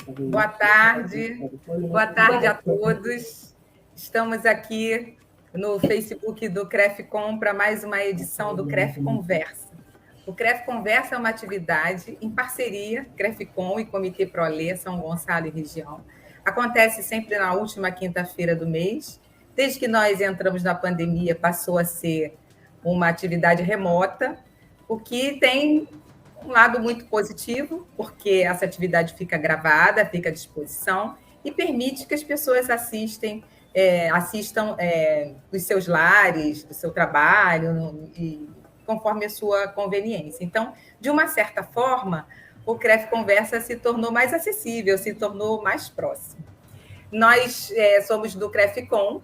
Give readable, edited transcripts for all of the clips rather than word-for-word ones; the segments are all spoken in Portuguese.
Boa tarde a todos. Estamos aqui no Facebook do CREFCOM para mais uma edição do CREF Conversa. O CREF Conversa é uma atividade em parceria, CREFCOM e Comitê ProLê, São Gonçalo e região. Acontece sempre na última quinta-feira do mês. Desde que nós entramos na pandemia, passou a ser uma atividade remota, o que tem um lado muito positivo, porque essa atividade fica gravada, fica à disposição e permite que as pessoas assistam dos seus lares, do seu trabalho, conforme a sua conveniência. Então, de uma certa forma, o CREF Conversa se tornou mais acessível, se tornou mais próximo. Nós somos do CREFCOM.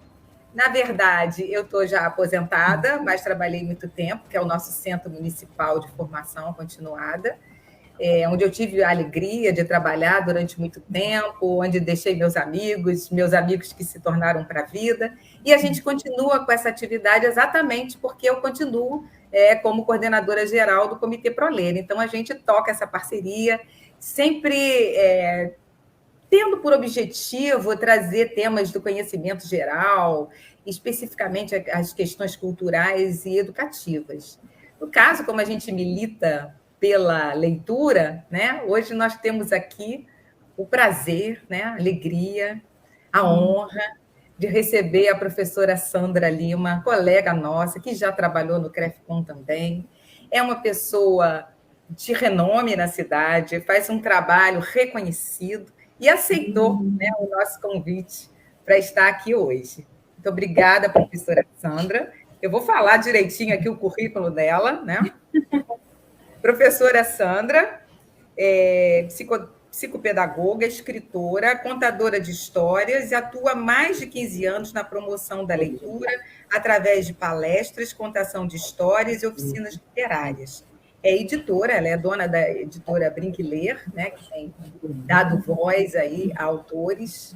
Na verdade, eu estou já aposentada, mas trabalhei muito tempo, que é o nosso Centro Municipal de Formação Continuada, onde eu tive a alegria de trabalhar durante muito tempo, onde deixei meus amigos que se tornaram para a vida, e a gente continua com essa atividade exatamente porque eu continuo como coordenadora geral do Comitê ProLê. Então, a gente toca essa parceria, sempre tendo por objetivo trazer temas do conhecimento geral, especificamente as questões culturais e educativas. No caso, como a gente milita pela leitura, né, hoje nós temos aqui o prazer, né, a alegria, a honra de receber a professora Sandra Lima, colega nossa, que já trabalhou no CREFCOM também. É uma pessoa de renome na cidade, faz um trabalho reconhecido, e aceitou, né, o nosso convite para estar aqui hoje. Muito obrigada, professora Sandra. Eu vou falar direitinho aqui o currículo dela, né? Professora Sandra é psicopedagoga, escritora, contadora de histórias e atua há mais de 15 anos na promoção da leitura através de palestras, contação de histórias e oficinas literárias. É editora, ela é dona da editora Brinque Ler, né, que tem dado voz aí a autores,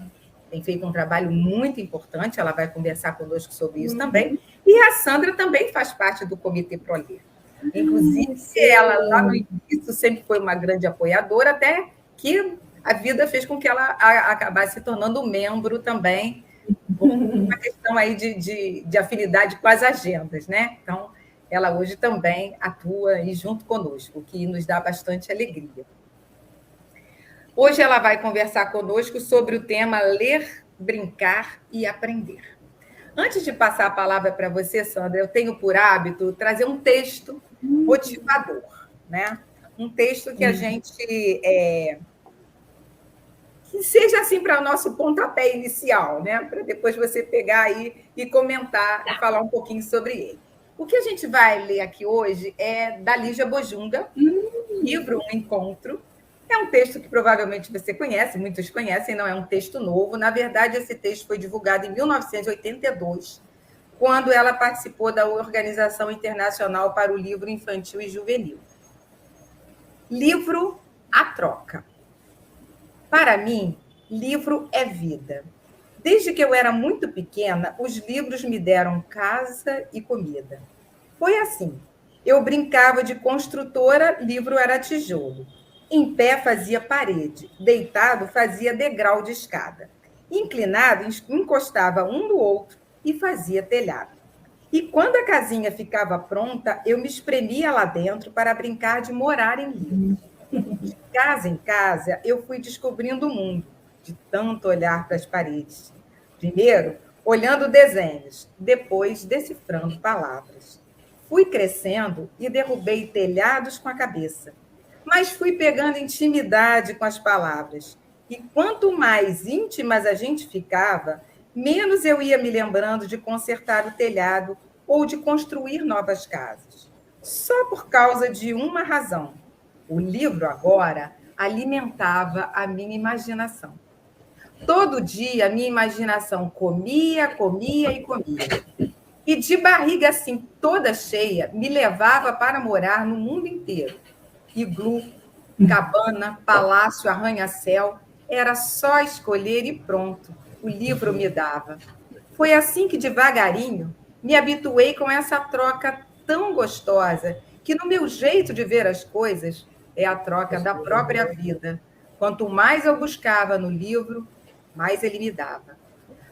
tem feito um trabalho muito importante, ela vai conversar conosco sobre isso também, e a Sandra também faz parte do Comitê ProLê. Inclusive, ela lá no início sempre foi uma grande apoiadora, até que a vida fez com que ela acabasse se tornando membro também, por uma questão aí de afinidade com as agendas, né? Então, ela hoje também atua e junto conosco, o que nos dá bastante alegria. Hoje ela vai conversar conosco sobre o tema Ler, Brincar e Aprender. Antes de passar a palavra para você, Sandra, eu tenho por hábito trazer um texto motivador, né? Um texto que a gente... que seja assim para o nosso pontapé inicial, né? Para depois você pegar aí e comentar e falar um pouquinho sobre ele. O que a gente vai ler aqui hoje é da Lígia Bojunga, livro Um Encontro. É um texto que provavelmente você conhece, muitos conhecem, não é um texto novo. Na verdade, esse texto foi divulgado em 1982, quando ela participou da Organização Internacional para o Livro Infantil e Juvenil. Livro A Troca. Para mim, livro é vida. Desde que eu era muito pequena, os livros me deram casa e comida. Foi assim. Eu brincava de construtora, livro era tijolo. Em pé fazia parede, deitado fazia degrau de escada. Inclinado, encostava um no outro e fazia telhado. E quando a casinha ficava pronta, eu me espremia lá dentro para brincar de morar em livros. De casa em casa, eu fui descobrindo o mundo, de tanto olhar para as paredes. Primeiro, olhando desenhos, depois decifrando palavras. Fui crescendo e derrubei telhados com a cabeça, mas fui pegando intimidade com as palavras. E quanto mais íntimas a gente ficava, menos eu ia me lembrando de consertar o telhado ou de construir novas casas. Só por causa de uma razão. O livro agora alimentava a minha imaginação. Todo dia a minha imaginação comia, comia e comia. E de barriga assim, toda cheia, me levava para morar no mundo inteiro. Iglu, cabana, palácio, arranha-céu, era só escolher e pronto, o livro me dava. Foi assim que, devagarinho, me habituei com essa troca tão gostosa, que no meu jeito de ver as coisas é a troca da própria vida. Quanto mais eu buscava no livro, mais ele me dava.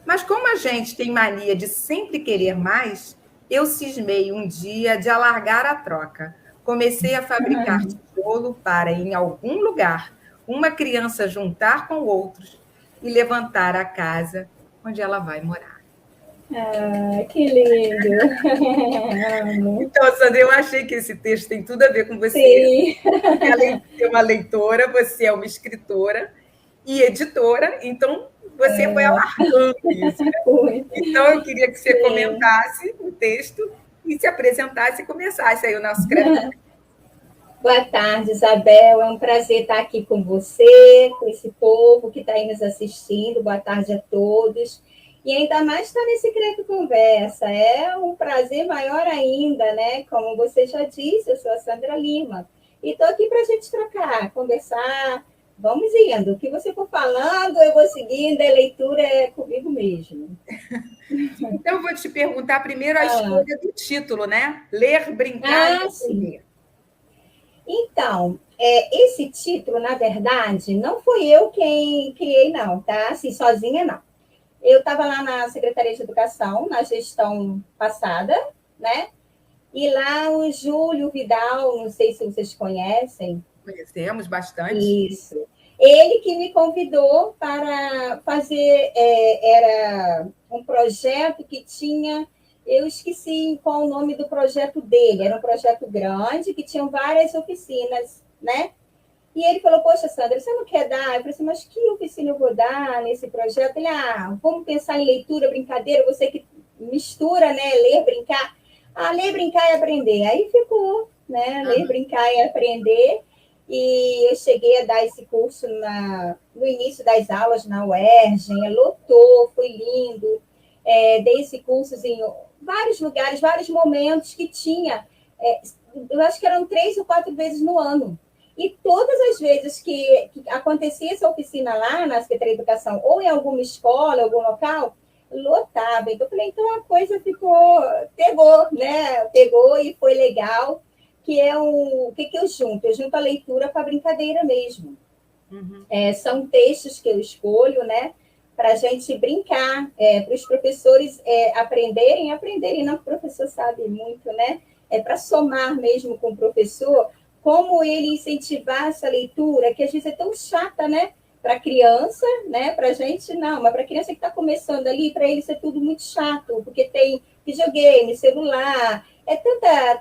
Mas como a gente tem mania de sempre querer mais, eu cismei um dia de alargar a troca. Comecei a fabricar tijolo para, em algum lugar, uma criança juntar com outros e levantar a casa onde ela vai morar. Ah, que lindo! Então, Sandra, eu achei que esse texto tem tudo a ver com você. Sim. Além de ser uma leitora, você é uma escritora e editora, então você foi alargando isso. Né? Então, eu queria que você comentasse o texto e se apresentasse e começasse aí o nosso crédito. Boa tarde, Isabel. É um prazer estar aqui com você, com esse povo que está aí nos assistindo. Boa tarde a todos. E ainda mais estar nesse Crédito Conversa. É um prazer maior ainda, né? Como você já disse, eu sou a Sandra Lima. E estou aqui para a gente trocar, conversar. Vamos indo. O que você for falando, eu vou seguindo. A leitura é comigo mesmo. Então, eu vou te perguntar primeiro a escolha do título, né? Ler, Brincar e Aprender. Então, esse título, na verdade, não fui eu quem criei, não, tá? Assim, sozinha, não. Eu estava lá na Secretaria de Educação, na gestão passada, né? E lá o Júlio Vidal, não sei se vocês conhecem. Conhecemos bastante. Isso. Ele que me convidou para fazer, era um projeto que tinha, eu esqueci qual o nome do projeto dele, era um projeto grande, que tinha várias oficinas, né? E ele falou, poxa, Sandra, você não quer dar? Eu falei assim, mas que oficina eu vou dar nesse projeto? Ele, vamos pensar em leitura, brincadeira, você que mistura, né, ler, brincar. Ler, brincar e aprender. Aí ficou, né, ler, brincar e aprender. E eu cheguei a dar esse curso no início das aulas na UERJ, lotou, foi lindo. Dei esse curso em vários lugares, vários momentos que tinha. Eu acho que eram 3 ou 4 vezes no ano. E todas as vezes que acontecia essa oficina lá na Secretaria de Educação, ou em alguma escola, algum local, lotava. Então, eu falei, então a coisa pegou, né? Pegou e foi legal. Que é o que eu junto? Eu junto a leitura com a brincadeira mesmo. Uhum. São textos que eu escolho, né? Para a gente brincar, para os professores aprenderem, não que o professor sabe muito, né? Para somar mesmo com o professor, como ele incentivar essa leitura, que às vezes é tão chata, né? Para a criança, né? Para a gente, não, mas para a criança que está começando ali, para eles é tudo muito chato, porque tem videogame, celular,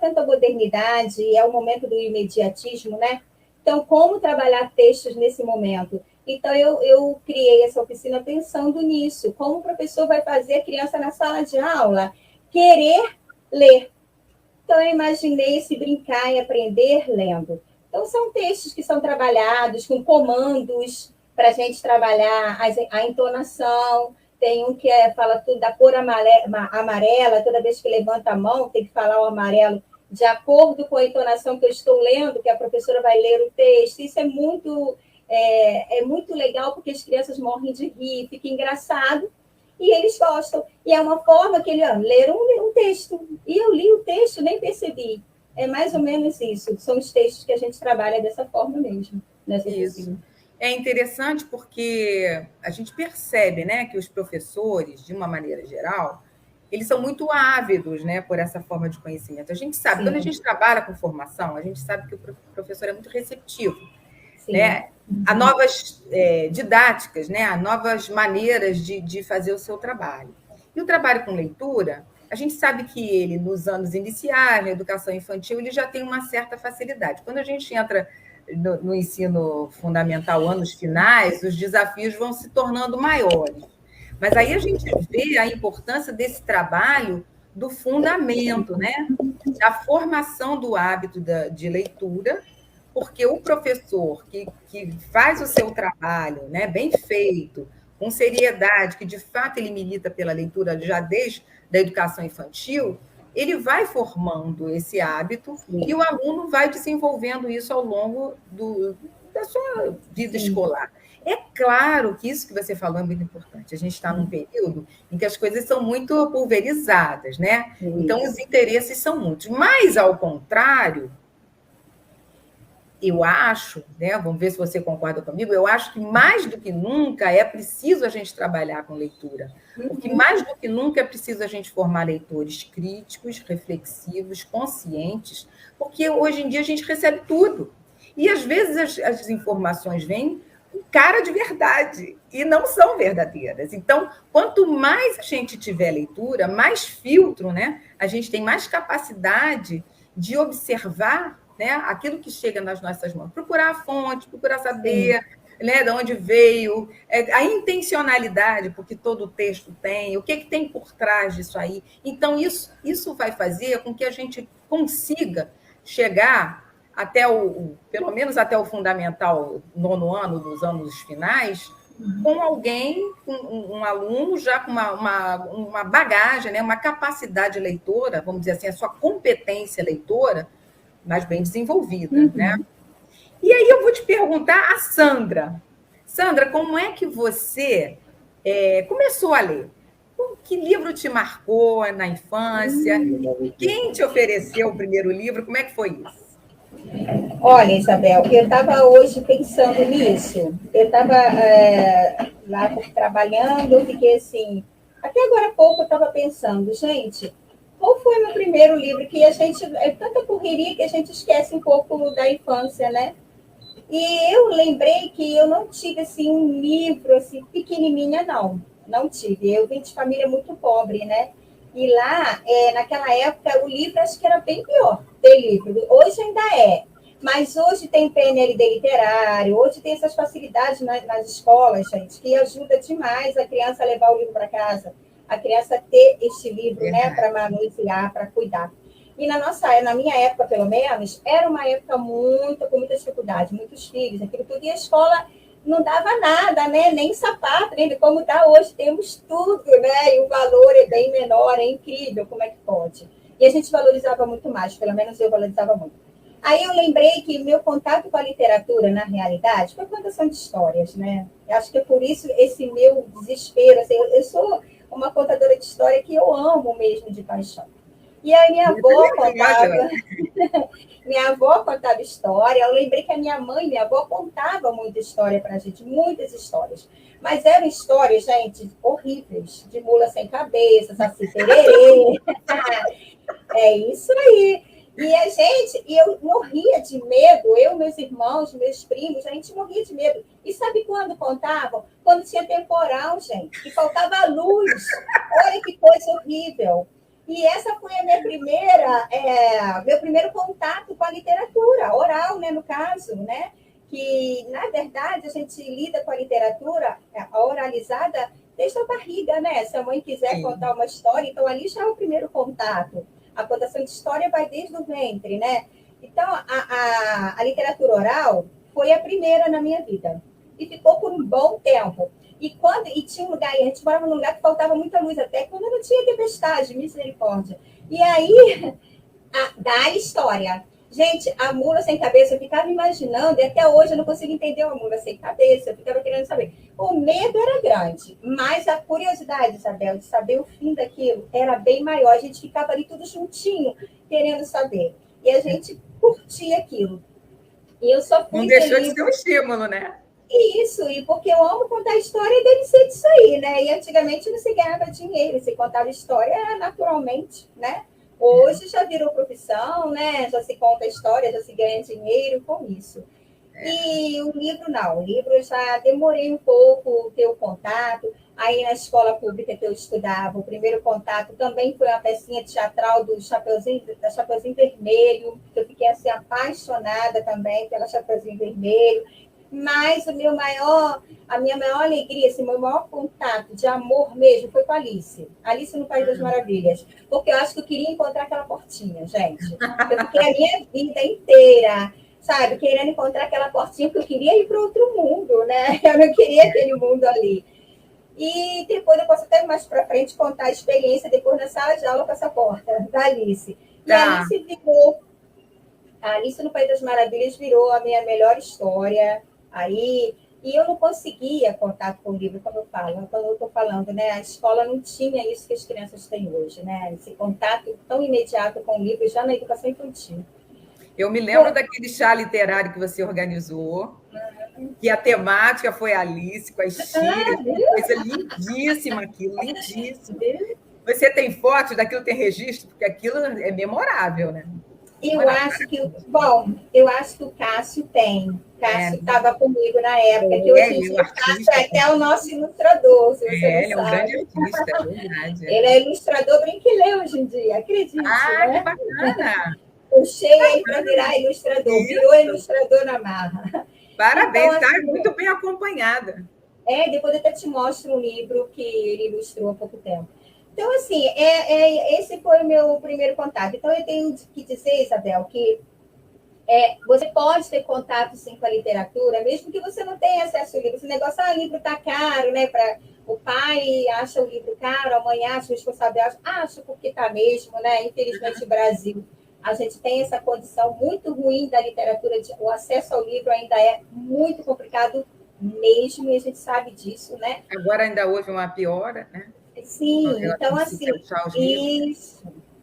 tanta modernidade, é o momento do imediatismo, né? Então, como trabalhar textos nesse momento? Então, eu criei essa oficina pensando nisso, como o professor vai fazer a criança na sala de aula querer ler. Então, eu imaginei esse brincar e aprender lendo. Então, são textos que são trabalhados com comandos para a gente trabalhar a entonação. Tem um que fala tudo da cor amarela, toda vez que levanta a mão, tem que falar o amarelo de acordo com a entonação que eu estou lendo, que a professora vai ler o texto. Isso é muito legal, porque as crianças morrem de rir, fica engraçado. E eles gostam. E é uma forma que eles leram um texto. E eu li o texto, nem percebi. É mais ou menos isso. São os textos que a gente trabalha dessa forma mesmo. Isso. É interessante porque a gente percebe, né, que os professores, de uma maneira geral, eles são muito ávidos, né, por essa forma de conhecimento. A gente sabe, quando a gente trabalha com formação, a gente sabe que o professor é muito receptivo. Né? Há novas didáticas, né? Há novas maneiras de fazer o seu trabalho. E o trabalho com leitura, a gente sabe que ele, nos anos iniciais, na educação infantil, ele já tem uma certa facilidade. Quando a gente entra no ensino fundamental, anos finais, os desafios vão se tornando maiores. Mas aí a gente vê a importância desse trabalho do fundamento, né? Da formação do hábito de leitura, porque o professor que faz o seu trabalho, né, bem feito, com seriedade, que de fato ele milita pela leitura já desde a educação infantil, ele vai formando esse hábito e o aluno vai desenvolvendo isso ao longo da sua vida escolar. É claro que isso que você falou é muito importante. A gente está num período em que as coisas são muito pulverizadas, né? Então, os interesses são muitos. Mas, ao contrário, eu acho, né, vamos ver se você concorda comigo, eu acho que mais do que nunca é preciso a gente trabalhar com leitura, porque mais do que nunca é preciso a gente formar leitores críticos, reflexivos, conscientes, porque hoje em dia a gente recebe tudo. E às vezes as informações vêm com cara de verdade e não são verdadeiras. Então, quanto mais a gente tiver leitura, mais filtro, né, a gente tem mais capacidade de observar, né, aquilo que chega nas nossas mãos, procurar a fonte, procurar saber, né, de onde veio, a intencionalidade, porque todo texto tem, o que tem por trás disso aí. Então, isso vai fazer com que a gente consiga chegar até pelo menos até o fundamental, nono ano, dos anos finais, com alguém, um aluno já com uma bagagem, né, uma capacidade leitora, vamos dizer assim, a sua competência leitora, mais bem desenvolvida, né? E aí eu vou te perguntar a Sandra. Sandra, como é que você começou a ler? Que livro te marcou na infância? Quem te ofereceu o primeiro livro? Como é que foi isso? Olha, Isabel, eu estava hoje pensando nisso. Eu estava lá trabalhando, eu fiquei assim. Até agora há pouco eu estava pensando, gente, qual foi o meu primeiro livro? Que a gente. É tanta correria que a gente esquece um pouco da infância, né? E eu lembrei que eu não tive assim, um livro assim, pequenininha, não. Não tive. Eu vim de família muito pobre, né? E lá, naquela época, o livro acho que era bem pior ter livro. Hoje ainda é. Mas hoje tem PNLD literário, hoje tem essas facilidades nas escolas, gente, que ajuda demais a criança a levar o livro para casa, a criança ter este livro, né, para manusear, para cuidar. E na minha época, pelo menos, era uma época com muita dificuldade, muitos filhos, aquilo tudo, e a escola não dava nada, né? Nem sapato, nem como está hoje, temos tudo, né? E o valor é bem menor, é incrível, como é que pode? E a gente valorizava muito mais, pelo menos eu valorizava muito. Aí eu lembrei que meu contato com a literatura, na realidade, foi contação de histórias, né? Eu acho que é por isso esse meu desespero. Assim, eu sou uma contadora de história que eu amo mesmo de paixão. E aí minha avó contava história. Eu lembrei que a minha avó contava muita história para a gente, muitas histórias. Mas eram histórias, gente, horríveis, de mula sem cabeça, saci pererê. É isso aí. E eu morria de medo, eu, meus irmãos, meus primos, a gente morria de medo. E sabe quando contavam? Quando tinha temporal, gente, que faltava luz. Olha que coisa horrível. E essa foi a meu primeiro contato com a literatura, oral, né, no caso, né? Que, na verdade, a gente lida com a literatura, a oralizada, desde a barriga, né? Se a mãe quiser contar uma história, então ali já é o primeiro contato. A contação de história vai desde o ventre, né? Então, a literatura oral foi a primeira na minha vida. E ficou por um bom tempo. E tinha um lugar, a gente morava num lugar que faltava muita luz, até quando não tinha tempestade, misericórdia. E aí, da história. Gente, a mula sem cabeça, eu ficava imaginando, e até hoje eu não consigo entender uma mula sem cabeça, eu ficava querendo saber. O medo era grande, mas a curiosidade, Isabel, de saber o fim daquilo era bem maior. A gente ficava ali tudo juntinho, querendo saber. E a gente curtia aquilo. E eu só fui. Não deixou de ser um estímulo, né? Isso, e porque eu amo contar história, deve ser disso aí, né? E antigamente não se ganhava dinheiro, se contava história naturalmente, né? Hoje já virou profissão, né? Já se conta história, já se ganha dinheiro com isso. E o livro não, o livro eu já demorei um pouco ter o contato. Aí na escola pública que eu estudava, o primeiro contato também foi uma pecinha teatral da Chapeuzinho Vermelho, que eu fiquei assim apaixonada também pela Chapeuzinho Vermelho. Mas a minha maior alegria, assim, meu maior contato de amor mesmo foi com a Alice. Alice no País das Maravilhas. Porque eu acho que eu queria encontrar aquela portinha, gente. Eu fiquei a minha vida inteira, sabe, querendo encontrar aquela portinha, porque eu queria ir para outro mundo, né? Eu não queria aquele mundo ali. E depois eu posso até mais para frente contar a experiência depois na sala de aula com essa porta da Alice. E a Alice no País das Maravilhas virou a minha melhor história. Aí, e eu não conseguia contato com o livro, como eu falo, quando eu estou falando, né? A escola não tinha isso que as crianças têm hoje, né? Esse contato tão imediato com o livro já na educação infantil. Eu me lembro daquele chá literário que você organizou, que a temática foi Alice, com as tiras, coisa lindíssima aquilo, lindíssimo. Você tem fotos daquilo, tem registro? Porque aquilo é memorável, né? Eu acho que, bom, eu acho que o Cássio tem. O Cássio estava comigo na época, que hoje em dia o Cássio é até o nosso ilustrador, se você não ele é um grande artista, é verdade. Ele é ilustrador brinquilê hoje em dia, acredite. Que bacana! Puxei ele para virar ilustrador, virou ilustrador na marra. Parabéns, está muito bem acompanhada. Depois eu até te mostro um livro que ele ilustrou há pouco tempo. Então, assim, esse foi o meu primeiro contato. Então, eu tenho que dizer, Isabel, que você pode ter contato, sim, com a literatura, mesmo que você não tenha acesso ao livro. Esse negócio, o livro está caro, né? O pai acha o livro caro, a mãe acha, o responsável acha porque está mesmo, né? Infelizmente, no Brasil, a gente tem essa condição muito ruim da literatura, o acesso ao livro ainda é muito complicado mesmo, e a gente sabe disso, né? Agora ainda houve uma piora, né? Sim, então assim,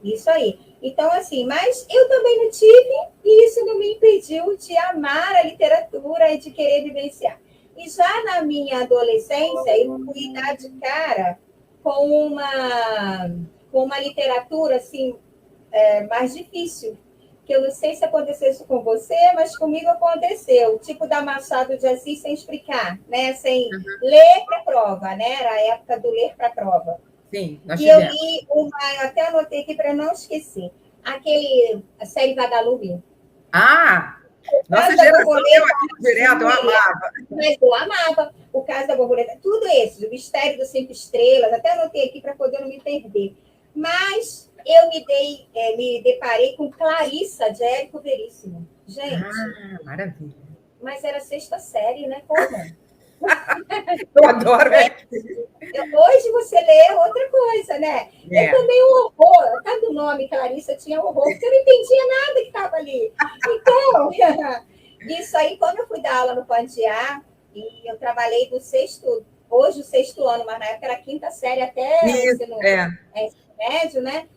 isso aí. Então, assim, mas eu também não tive, e isso não me impediu de amar a literatura e de querer vivenciar. E já na minha adolescência, eu fui dar de cara com uma literatura, assim, mais difícil, que eu não sei se aconteceu isso com você, mas comigo aconteceu, tipo da Machado de Assis sem explicar, né? Sem ler para prova, né? Era a época do ler para prova. Sim, e eu li eu até anotei aqui para não esquecer, a série Vagalume. Nossa geração leu aquilo direto, eu amava. Mas eu amava o Caso da Borboleta, tudo isso, o Mistério dos Cinco Estrelas, até anotei aqui para poder não me perder. Mas eu me deparei com Clarissa, de Érico Veríssimo. Gente. Maravilha. Mas era sexta série, né? Como? Eu adoro. Hoje você lê outra coisa, né? Eu também um horror. Cada nome, Clarissa, tinha horror, porque eu não entendia nada que estava ali. Então, isso aí, quando eu fui dar aula no Pantear, e eu trabalhei do hoje o sexto ano, mas na época era a quinta série até ensino médio, né?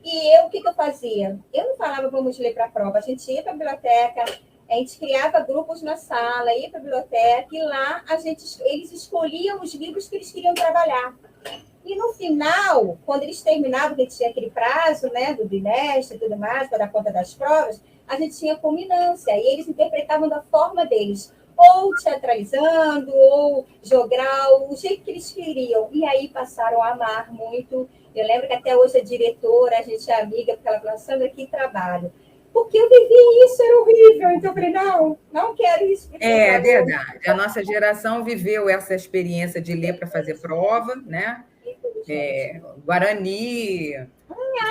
E o que eu fazia? Eu não falava vamos ler para a prova, a gente ia para a biblioteca, a gente criava grupos na sala, ia para a biblioteca, e lá eles escolhiam os livros que eles queriam trabalhar. E no final, quando eles terminavam, que tinha aquele prazo, né, do bimestre e tudo mais, para dar conta das provas, a gente tinha culminância, e eles interpretavam da forma deles, ou teatralizando, ou jogral, o jeito que eles queriam. E aí passaram a amar muito. Eu lembro que até hoje a diretora, a gente é amiga, porque ela falou, Sandra, que trabalho. Porque eu vivi isso, era horrível. Então eu falei, não quero isso. É verdade. A nossa geração viveu essa experiência de ler para fazer prova, né? Guarani,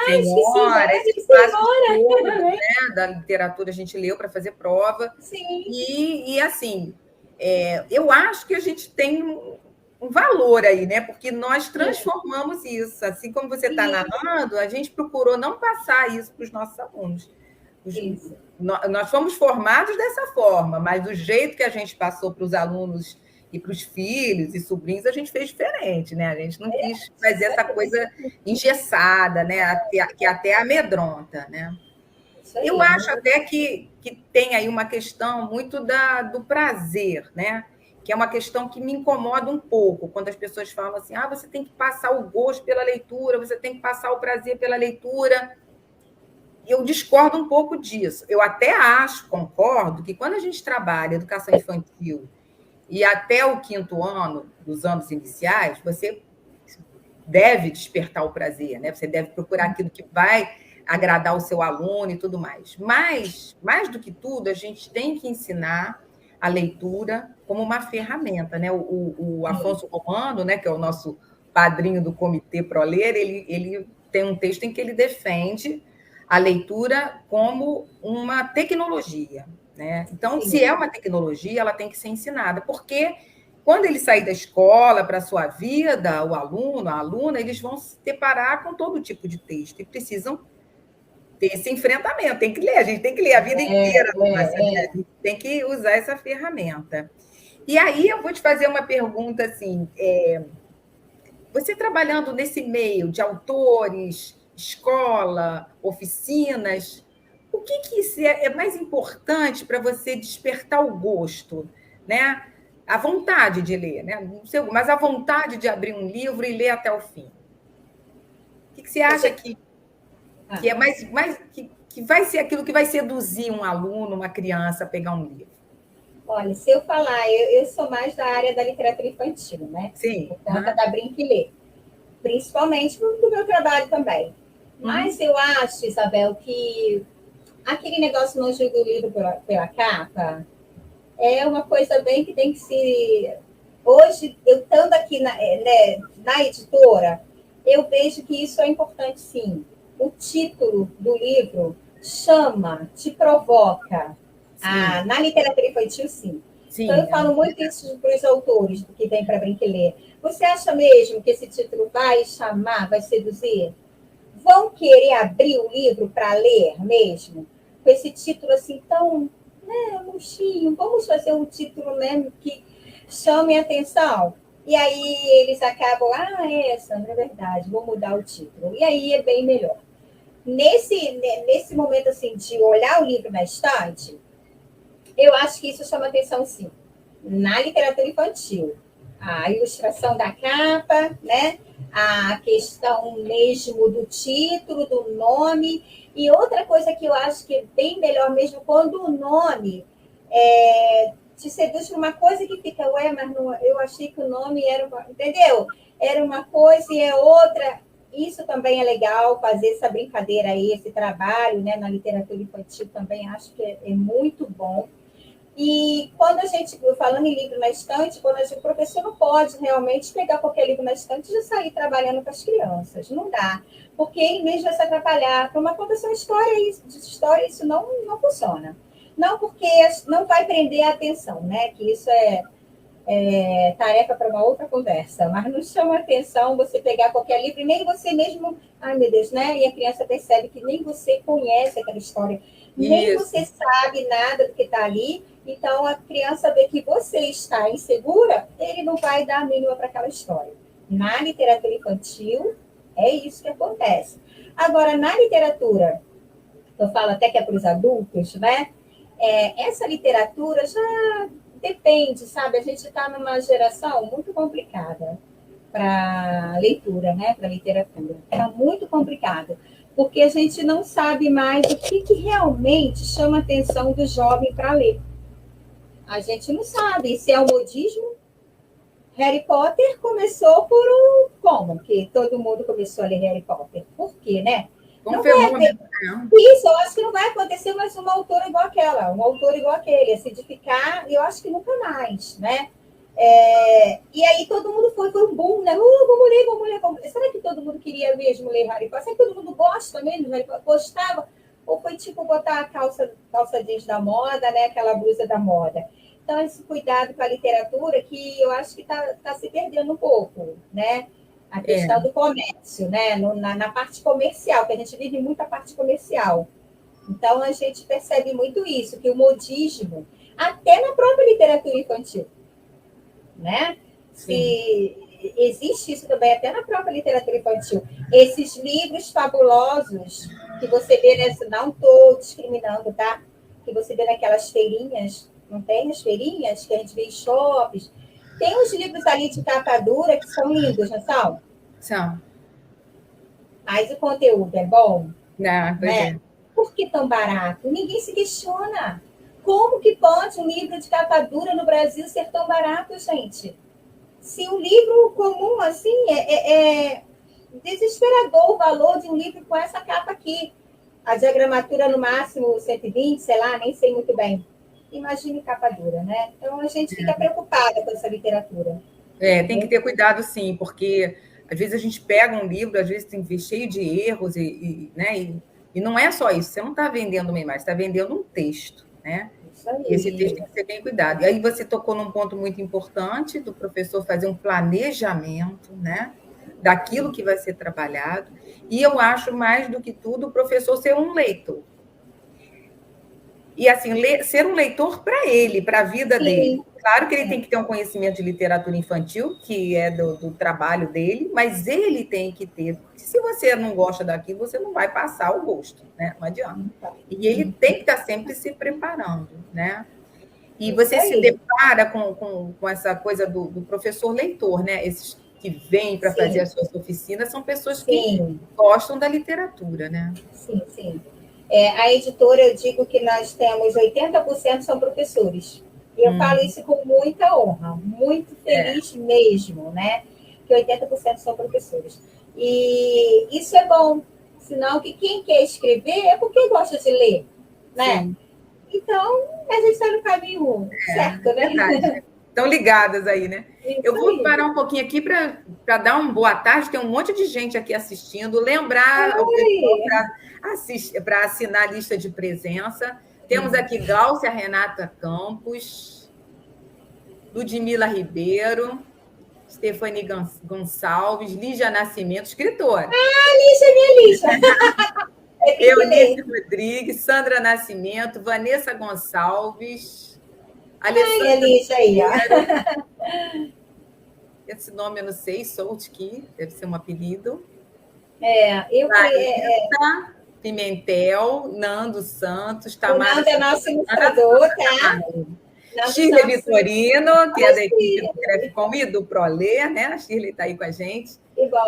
Senhora, esses clássicos né, da literatura a gente leu para fazer prova. Sim. E assim, eu acho que a gente tem um valor aí, né? Porque nós transformamos isso. Assim como você está narrando, a gente procurou não passar isso para os nossos alunos. Nós fomos formados dessa forma, mas do jeito que a gente passou para os alunos e para os filhos e sobrinhos, a gente fez diferente, né? A gente não quis fazer essa coisa engessada, né? Que até amedronta, né? Eu acho até que tem aí uma questão muito do prazer, né? Que é uma questão que me incomoda um pouco, quando as pessoas falam assim, você tem que passar o gosto pela leitura, você tem que passar o prazer pela leitura. Eu discordo um pouco disso. Eu até concordo, que quando a gente trabalha educação infantil e até o 5º ano dos anos iniciais, você deve despertar o prazer, né? Você deve procurar aquilo que vai agradar o seu aluno e tudo mais. Mas, mais do que tudo, a gente tem que ensinar a leitura como uma ferramenta, né? O Afonso Romano, né, que é o nosso padrinho do Comitê ProLer, ele tem um texto em que ele defende a leitura como uma tecnologia, né? Então, se é uma tecnologia, ela tem que ser ensinada, porque quando ele sair da escola para a sua vida, o aluno, a aluna, eles vão se deparar com todo tipo de texto e precisam ter esse enfrentamento. Tem que ler, a gente tem que ler a vida inteira. A gente tem que usar essa ferramenta. E aí eu vou te fazer uma pergunta assim, você trabalhando nesse meio de autores, escola, oficinas, o que é mais importante para você despertar o gosto, né? A vontade de ler, né? Não sei, mas a vontade de abrir um livro e ler até o fim. O que você acha que é mais que vai ser aquilo que vai seduzir um aluno, uma criança a pegar um livro? Olha, se eu falar, eu sou mais da área da literatura infantil, né? Sim. Por conta da Brinque e Lê. Principalmente do meu trabalho também. Mas eu acho, Isabel, que aquele negócio não julga o livro pela capa é uma coisa bem que tem que se... Hoje, eu estando aqui na editora, eu vejo que isso é importante, sim. O título do livro chama, te provoca. Na literatura infantil, sim. Então, eu falo muito isso para os autores que vêm para Brinque e Lê. Você acha mesmo que esse título vai chamar, vai seduzir? Vão querer abrir o livro para ler mesmo? Com esse título assim tão murchinho. Vamos fazer um título mesmo que chame a atenção? E aí eles acabam, Sandra, é verdade, vou mudar o título. E aí é bem melhor. Nesse momento assim, de olhar o livro na estante, eu acho que isso chama atenção, sim. Na literatura infantil. A ilustração da capa, né? A questão mesmo do título, do nome. E outra coisa que eu acho que é bem melhor mesmo, quando o nome te seduz para uma coisa que fica, mas não, eu achei que o nome era uma... Entendeu? Era uma coisa e é outra. Isso também é legal, fazer essa brincadeira aí, esse trabalho, né, na literatura infantil também acho que é muito bom. E quando a gente, falando em livro na estante, o professor não pode realmente pegar qualquer livro na estante e já sair trabalhando com as crianças. Não dá. Porque ele mesmo vai se atrapalhar. Para uma contação de história, isso não funciona. Não, porque não vai prender a atenção, né? Que isso é tarefa para uma outra conversa. Mas não chama atenção você pegar qualquer livro e nem você mesmo... Ai, meu Deus, né? E a criança percebe que nem você conhece aquela história. Nem você sabe nada do que está ali. Então, a criança vê que você está insegura, ele não vai dar a mínima para aquela história. Na literatura infantil, é isso que acontece. Agora, na literatura, eu falo até que é para os adultos, né? Essa literatura já depende, sabe? A gente está numa geração muito complicada para leitura, né? Para literatura. Está muito complicado. Porque a gente não sabe mais o que realmente chama a atenção do jovem para ler. A gente não sabe se é o modismo. Harry Potter começou por como? Que todo mundo começou a ler Harry Potter. Por quê, né? Não vai haver... Isso, eu acho que não vai acontecer mais uma autora igual aquela, um autor igual aquele, acidificar, eu acho que nunca mais, né? E aí todo mundo foi um boom, né? Vamos ler. Será que todo mundo queria mesmo ler Harry Potter? Será que todo mundo gosta mesmo de Harry Potter? Gostava? Ou foi tipo botar a calça jeans da moda, né? Aquela blusa da moda. Então, esse cuidado com a literatura que eu acho que tá se perdendo um pouco, né? A questão do comércio, né? Na parte comercial, que a gente vive muito a parte comercial. Então, a gente percebe muito isso, que o modismo, até na própria literatura infantil, né? Se existe isso também até na própria literatura infantil. Esses livros fabulosos que você vê, né? Não estou discriminando, tá? Que você vê naquelas feirinhas, não tem as feirinhas que a gente vê em shoppings. Tem uns livros ali de capa dura que são lindos, não são? São. Mas o conteúdo é bom? Não, né? Por que tão barato? Ninguém se questiona. Como que pode um livro de capa dura no Brasil ser tão barato, gente? Se um livro comum, assim, é desesperador o valor de um livro com essa capa aqui. A diagramatura no máximo 120, sei lá, nem sei muito bem. Imagine capa dura, né? Então, a gente fica preocupada com essa literatura. Tem que ter cuidado, sim, porque às vezes a gente pega um livro, às vezes tem cheio de erros, né? E não é só isso, você não está vendendo uma imagem, está vendendo um texto, né? E esse texto tem que ser bem cuidado. E aí você tocou num ponto muito importante do professor fazer um planejamento, né? Daquilo que vai ser trabalhado. E eu acho, mais do que tudo, o professor ser um leitor. E, assim, ser um leitor para ele, para a vida dele. Claro que ele tem que ter um conhecimento de literatura infantil, que é do trabalho dele, mas ele tem que ter. Se você não gosta daquilo, você não vai passar o gosto, né? Não adianta. E ele tem que estar sempre se preparando, né? E você se depara com essa coisa do professor leitor, né? Esses que vêm para fazer as suas oficinas são pessoas que gostam da literatura, né? Sim, sim. A editora, eu digo que nós temos 80% são professores. E eu falo isso com muita honra, muito feliz mesmo, né? Que 80% são professores. E isso é bom, sinal que quem quer escrever é porque gosta de ler, né? Sim. Então, a gente está no caminho certo, né? Verdade. Estão ligadas aí, né? Isso eu vou parar um pouquinho aqui para dar uma boa tarde. Tem um monte de gente aqui assistindo. Lembrar o pessoal para assinar a lista de presença. Temos aqui Gláucia Renata Campos, Ludmila Ribeiro, Stephanie Gonçalves, Lígia Nascimento, escritora. Lígia, minha Lígia. Eunice Rodrigues, Sandra Nascimento, Vanessa Gonçalves, Alessandra. Lígia aí, ó. Esse nome eu não sei, Soutki, deve ser um apelido. Larissa Pimentel, Nando Santos, Tamara. O Nando é nosso ilustrador, tá? Shirley Vitorino, que é da equipe do Crefcom e do Proler, né? A Shirley está aí com a gente.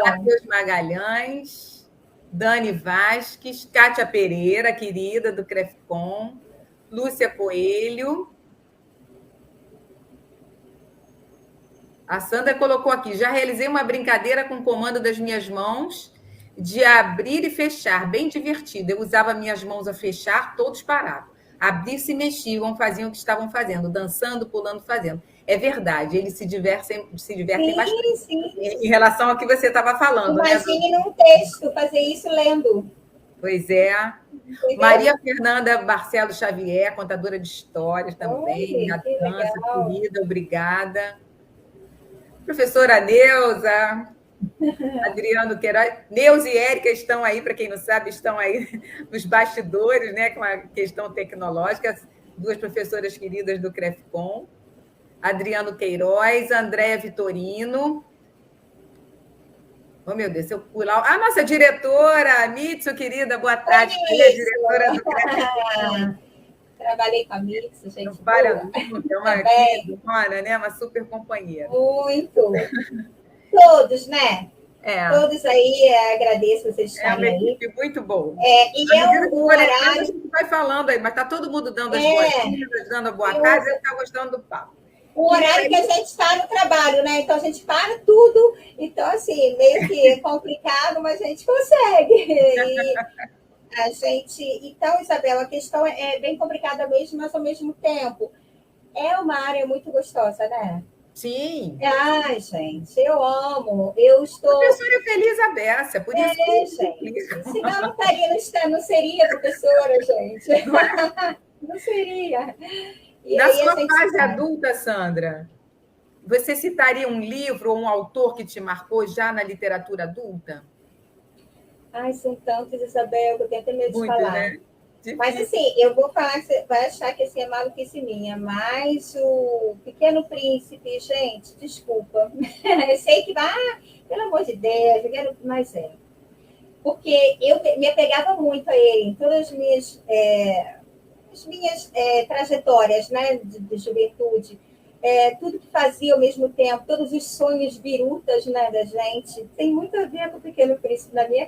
Matheus Magalhães, Dani Vasques, Kátia Pereira, querida do Crefcom, Lúcia Coelho. A Sandra colocou aqui, já realizei uma brincadeira com o comando das minhas mãos de abrir e fechar, bem divertido. Eu usava minhas mãos a fechar, todos paravam. Abrir, se mexiam, faziam o que estavam fazendo, dançando, pulando, fazendo. É verdade, eles se divertem bastante. Sim. Em relação ao que você estava falando. Imagine num texto, fazer isso lendo. Pois é. Entendeu? Maria Fernanda Barcelos Xavier, contadora de histórias também. A dança, querida, obrigada. Professora Neuza, Adriano Queiroz, Neuza e Érica estão aí, para quem não sabe, estão aí nos bastidores, né, com a questão tecnológica, duas professoras queridas do Crefcom, Adriano Queiroz, Andréa Vitorino. Oh, meu Deus, eu pular. A nossa diretora, Mitsu, querida, boa tarde. É diretora do Crefcom. Trabalhei com a Mitsu, gente. Não para nunca, é uma querida, né? Uma super companheira. Muito. Todos, né? Todos aí, agradeço vocês estarem aí. É uma equipe muito boa. E é um horário... A gente vai falando aí, mas está todo mundo dando as boas-vindas, dando a boa tarde, e está gostando do papo. O horário que a gente está no trabalho, né? Então, a gente para tudo. Então, assim, meio que é complicado, mas a gente consegue. E a gente... Então, Isabel, a questão é bem complicada mesmo, mas ao mesmo tempo é uma área muito gostosa, né? Sim. Ai, gente, eu amo. Eu estou... Professora feliz a beça, por isso que gente. Senão não seria professora, gente. Não seria. E na sua fase adulta, Sandra, você citaria um livro ou um autor que te marcou já na literatura adulta? Ai, são tantos, Isabel, que eu tenho até medo de falar. Né? Mas, assim, eu vou falar que você vai achar que assim, é maluquice minha, mas o Pequeno Príncipe, gente, desculpa. Eu sei que vai, pelo amor de Deus, mas é. Porque eu me apegava muito a ele em todas as minhas trajetórias, né, de juventude. Tudo que fazia ao mesmo tempo, todos os sonhos birutas, né, da gente, tem muito a ver com o Pequeno Príncipe na minha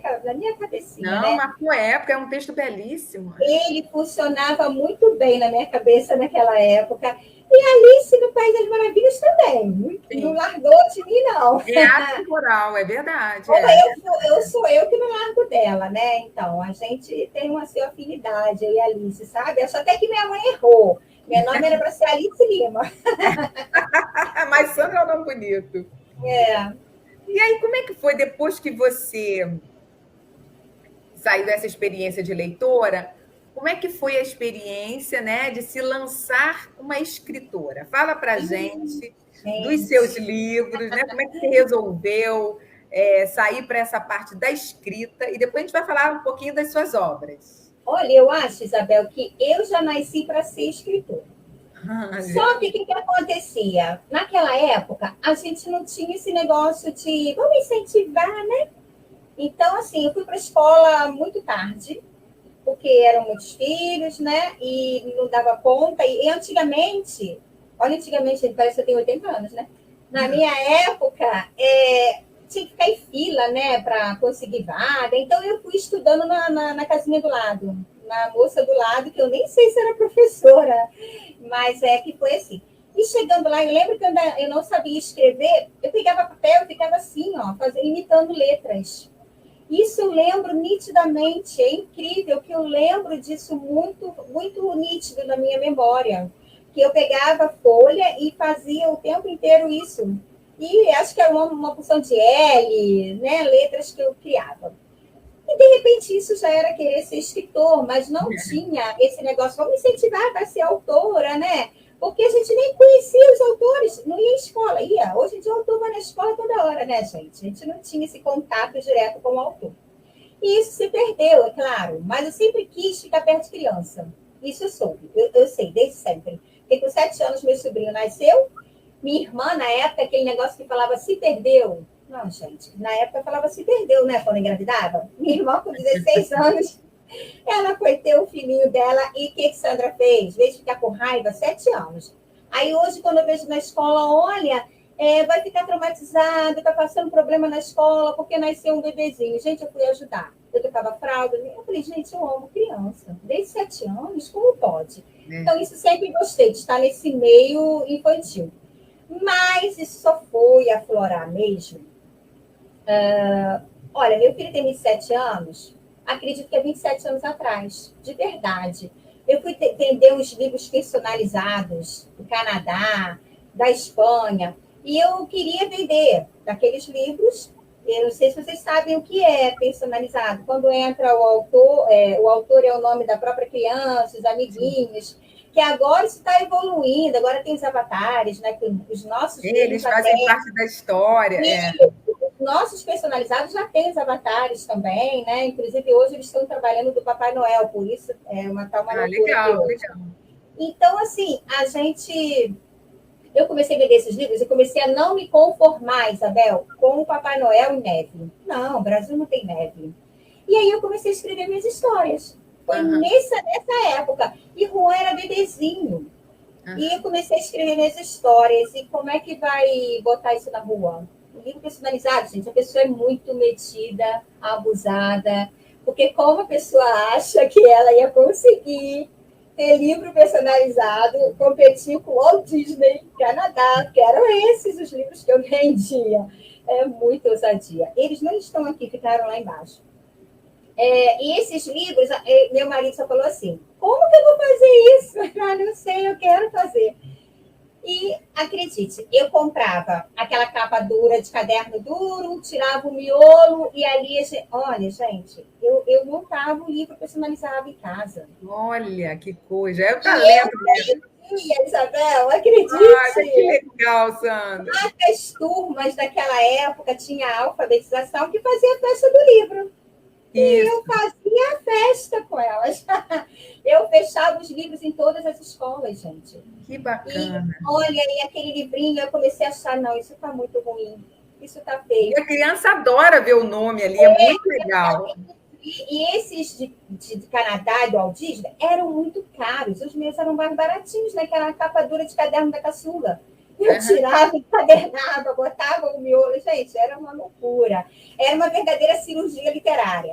cabecinha. Não, né? marcou época, é um texto belíssimo. Ele funcionava muito bem na minha cabeça naquela época. E Alice no País das Maravilhas também. Sim. Não largou de mim, não. É atemporal, é verdade. Sou eu que não largo dela, né? Então, a gente tem uma sua afinidade aí, Alice, sabe? Acho até que minha mãe errou. Meu nome era para ser Alice Lima. Mas Sandra é um nome bonito. E aí, como é que foi depois que você saiu dessa experiência de leitora? Como é que foi a experiência, né, de se lançar uma escritora? Fala para a gente dos seus livros, né? Como é que você resolveu sair para essa parte da escrita? E depois a gente vai falar um pouquinho das suas obras. Olha, eu acho, Isabel, que eu já nasci para ser escritora. Só que o que acontecia? Naquela época, a gente não tinha esse negócio de vamos incentivar, né? Então, assim, eu fui para a escola muito tarde, porque eram muitos filhos, né? E não dava conta. E antigamente, olha, antigamente, parece que eu tenho 80 anos, né? Na minha época, tinha que ficar em fila, né, para conseguir vaga. Então, eu fui estudando na casinha do lado, na moça do lado, que eu nem sei se era professora, mas que foi assim. E chegando lá, eu lembro que eu não sabia escrever, eu pegava papel e ficava assim, ó, imitando letras. Isso eu lembro nitidamente, é incrível que eu lembro disso muito, muito nítido na minha memória. Que eu pegava folha e fazia o tempo inteiro isso. E acho que era uma porção de L, né, letras que eu criava. E, de repente, isso já era querer ser escritor, mas não tinha esse negócio, vamos incentivar para ser autora, né? Porque a gente nem conhecia os autores, não ia à escola, ia. Hoje em dia o autor vai na escola toda hora, né, gente? A gente não tinha esse contato direto com o autor. E isso se perdeu, é claro, mas eu sempre quis ficar perto de criança. Isso eu soube, eu sei, desde sempre. Porque com 7 anos meu sobrinho nasceu, minha irmã, na época, aquele negócio que falava se perdeu. Não, gente, na época falava se perdeu, né, quando engravidava. Minha irmã, com 16 anos, ela foi ter o filhinho dela e o que Sandra fez? Em vez de ficar com raiva, 7 anos. Aí hoje, quando eu vejo na escola, olha, vai ficar traumatizada, está passando problema na escola porque nasceu um bebezinho. Gente, eu fui ajudar. Eu tocava fralda. Eu falei, gente, eu amo criança. Desde 7 anos, como pode? Então, isso sempre gostei, de estar nesse meio infantil. Mas isso só foi aflorar mesmo. Olha, meu filho tem 27 anos, acredito que é 27 anos atrás, de verdade. Eu fui vender os livros personalizados do Canadá, da Espanha, e eu queria vender daqueles livros. Eu não sei se vocês sabem o que é personalizado. Quando entra o autor é o nome da própria criança, os amiguinhos, que agora isso está evoluindo, agora tem os avatares, né? Que os nossos eles fazem parte da história. Nossos personalizados já têm os avatares também, né? Inclusive, hoje eles estão trabalhando do Papai Noel, por isso é uma tal loucura. Legal. Então, assim, eu comecei a vender esses livros e comecei a não me conformar, Isabel, com o Papai Noel e neve. Não, o Brasil não tem neve. E aí eu comecei a escrever minhas histórias. Foi nessa época. E Juan era bebezinho. E eu comecei a escrever minhas histórias. E como é que vai botar isso na rua? O livro personalizado, gente, a pessoa é muito metida, abusada. Porque como a pessoa acha que ela ia conseguir ter livro personalizado, competir com o Walt Disney, Canadá, que eram esses os livros que eu vendia. É muita ousadia. Eles não estão aqui, ficaram lá embaixo. E esses livros, meu marido só falou assim, como que eu vou fazer isso? Ah, não sei, eu quero fazer. E, acredite, eu comprava aquela capa dura de caderno duro, tirava o miolo e ali, olha, gente, eu montava um livro personalizado em casa. Olha, que coisa, é o talento mesmo. Isabel, acredite. Que legal, Sandra. As turmas daquela época tinha a alfabetização que fazia a festa do livro. E eu fazia a festa com elas. Eu fechava os livros em todas as escolas, gente. Que bacana. E, olha, e aquele livrinho, eu comecei a achar, não, isso está muito ruim. Isso está feio. E a criança adora ver o nome ali, é muito legal. E esses de Canadá e do Walt Disney eram muito caros. Os meus eram mais baratinhos, né? Que era a capa dura de caderno da caçula. Eu tirava, encadernava, botava o miolo. Gente, era uma loucura. Era uma verdadeira cirurgia literária.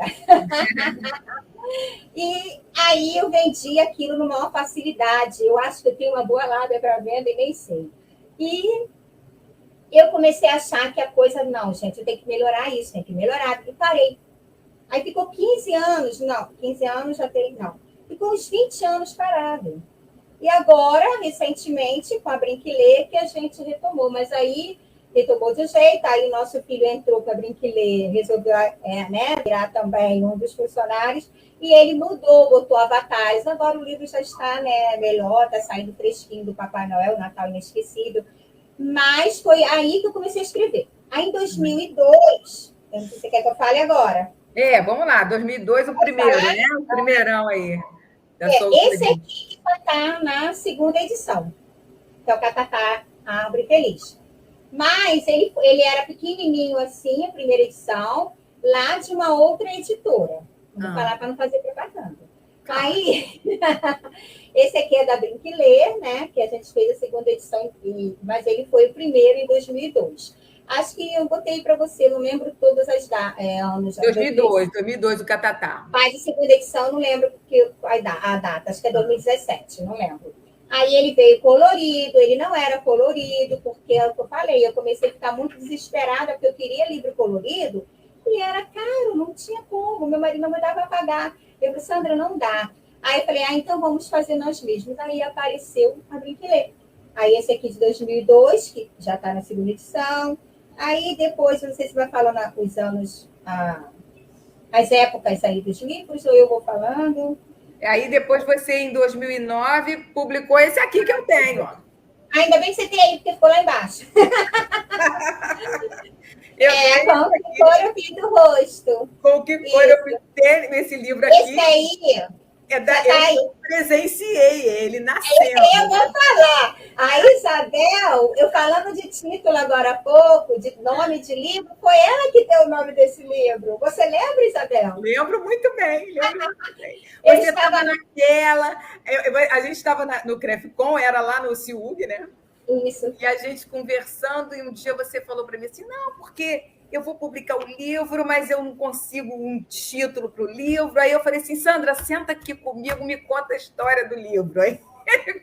E aí eu vendi aquilo numa maior facilidade. Eu acho que eu tenho uma boa lábia para venda e nem sei. E eu comecei a achar que a coisa, não, gente, eu tenho que melhorar isso, tem que melhorar. E parei. Aí ficou 15 anos, não, 15 anos já tem, não. Ficou uns 20 anos parado. E agora, recentemente, com a Brinquilê, que a gente retomou. Mas aí, retomou de jeito, aí o nosso filho entrou para a Brinquilê, resolveu virar também um dos funcionários, e ele mudou, botou avatares. Agora o livro já está melhor, está saindo fresquinho do Papai Noel, Natal Inesquecido. Mas foi aí que eu comecei a escrever. Aí, em 2002, eu não sei se você quer que eu fale agora. Vamos lá, 2002, o primeiro, né? O primeirão aí. Esse aqui que vai estar na segunda edição. que é o Catatá, a Árvore Feliz. Mas ele era pequenininho assim, a primeira edição, lá de uma outra editora. Vou falar para não fazer propaganda. Claro. Aí, esse aqui é da Brinquiler, né? Que a gente fez a segunda edição, mas ele foi o primeiro em 2002. Acho que eu botei para você, não lembro todas as anos. 2002, o Catatá. Mas a segunda edição, não lembro porque a data, acho que é 2017, não lembro. Aí ele veio colorido, ele não era colorido, porque é o que eu falei, eu comecei a ficar muito desesperada, porque eu queria livro colorido, e era caro, não tinha como, meu marido não me dava pagar. Eu falei, Sandra, não dá. Aí eu falei, então vamos fazer nós mesmos. Aí apareceu a Brinquiler. Aí esse aqui de 2002, que já está na segunda edição. Aí depois, não sei se vai falando os anos, as épocas aí dos livros, ou eu vou falando. Aí depois você, em 2009, publicou esse aqui que eu tenho. Ainda bem que você tem aí, porque ficou lá embaixo. Com que cor eu fiz do rosto. Com que cor eu pintei nesse livro aqui. Esse aí... Eu presenciei ele nascendo. Eu vou falar. A Isabel, eu falando de título agora há pouco, de nome de livro, foi ela que deu o nome desse livro. Você lembra, Isabel? Lembro muito bem. Você estava naquela... A gente estava no CREFCON, era lá no CIUG, né? Isso. E a gente conversando, e um dia você falou para mim assim, não, porque... eu vou publicar o livro, mas eu não consigo um título para o livro. Aí eu falei assim, Sandra, senta aqui comigo, me conta a história do livro. Aí,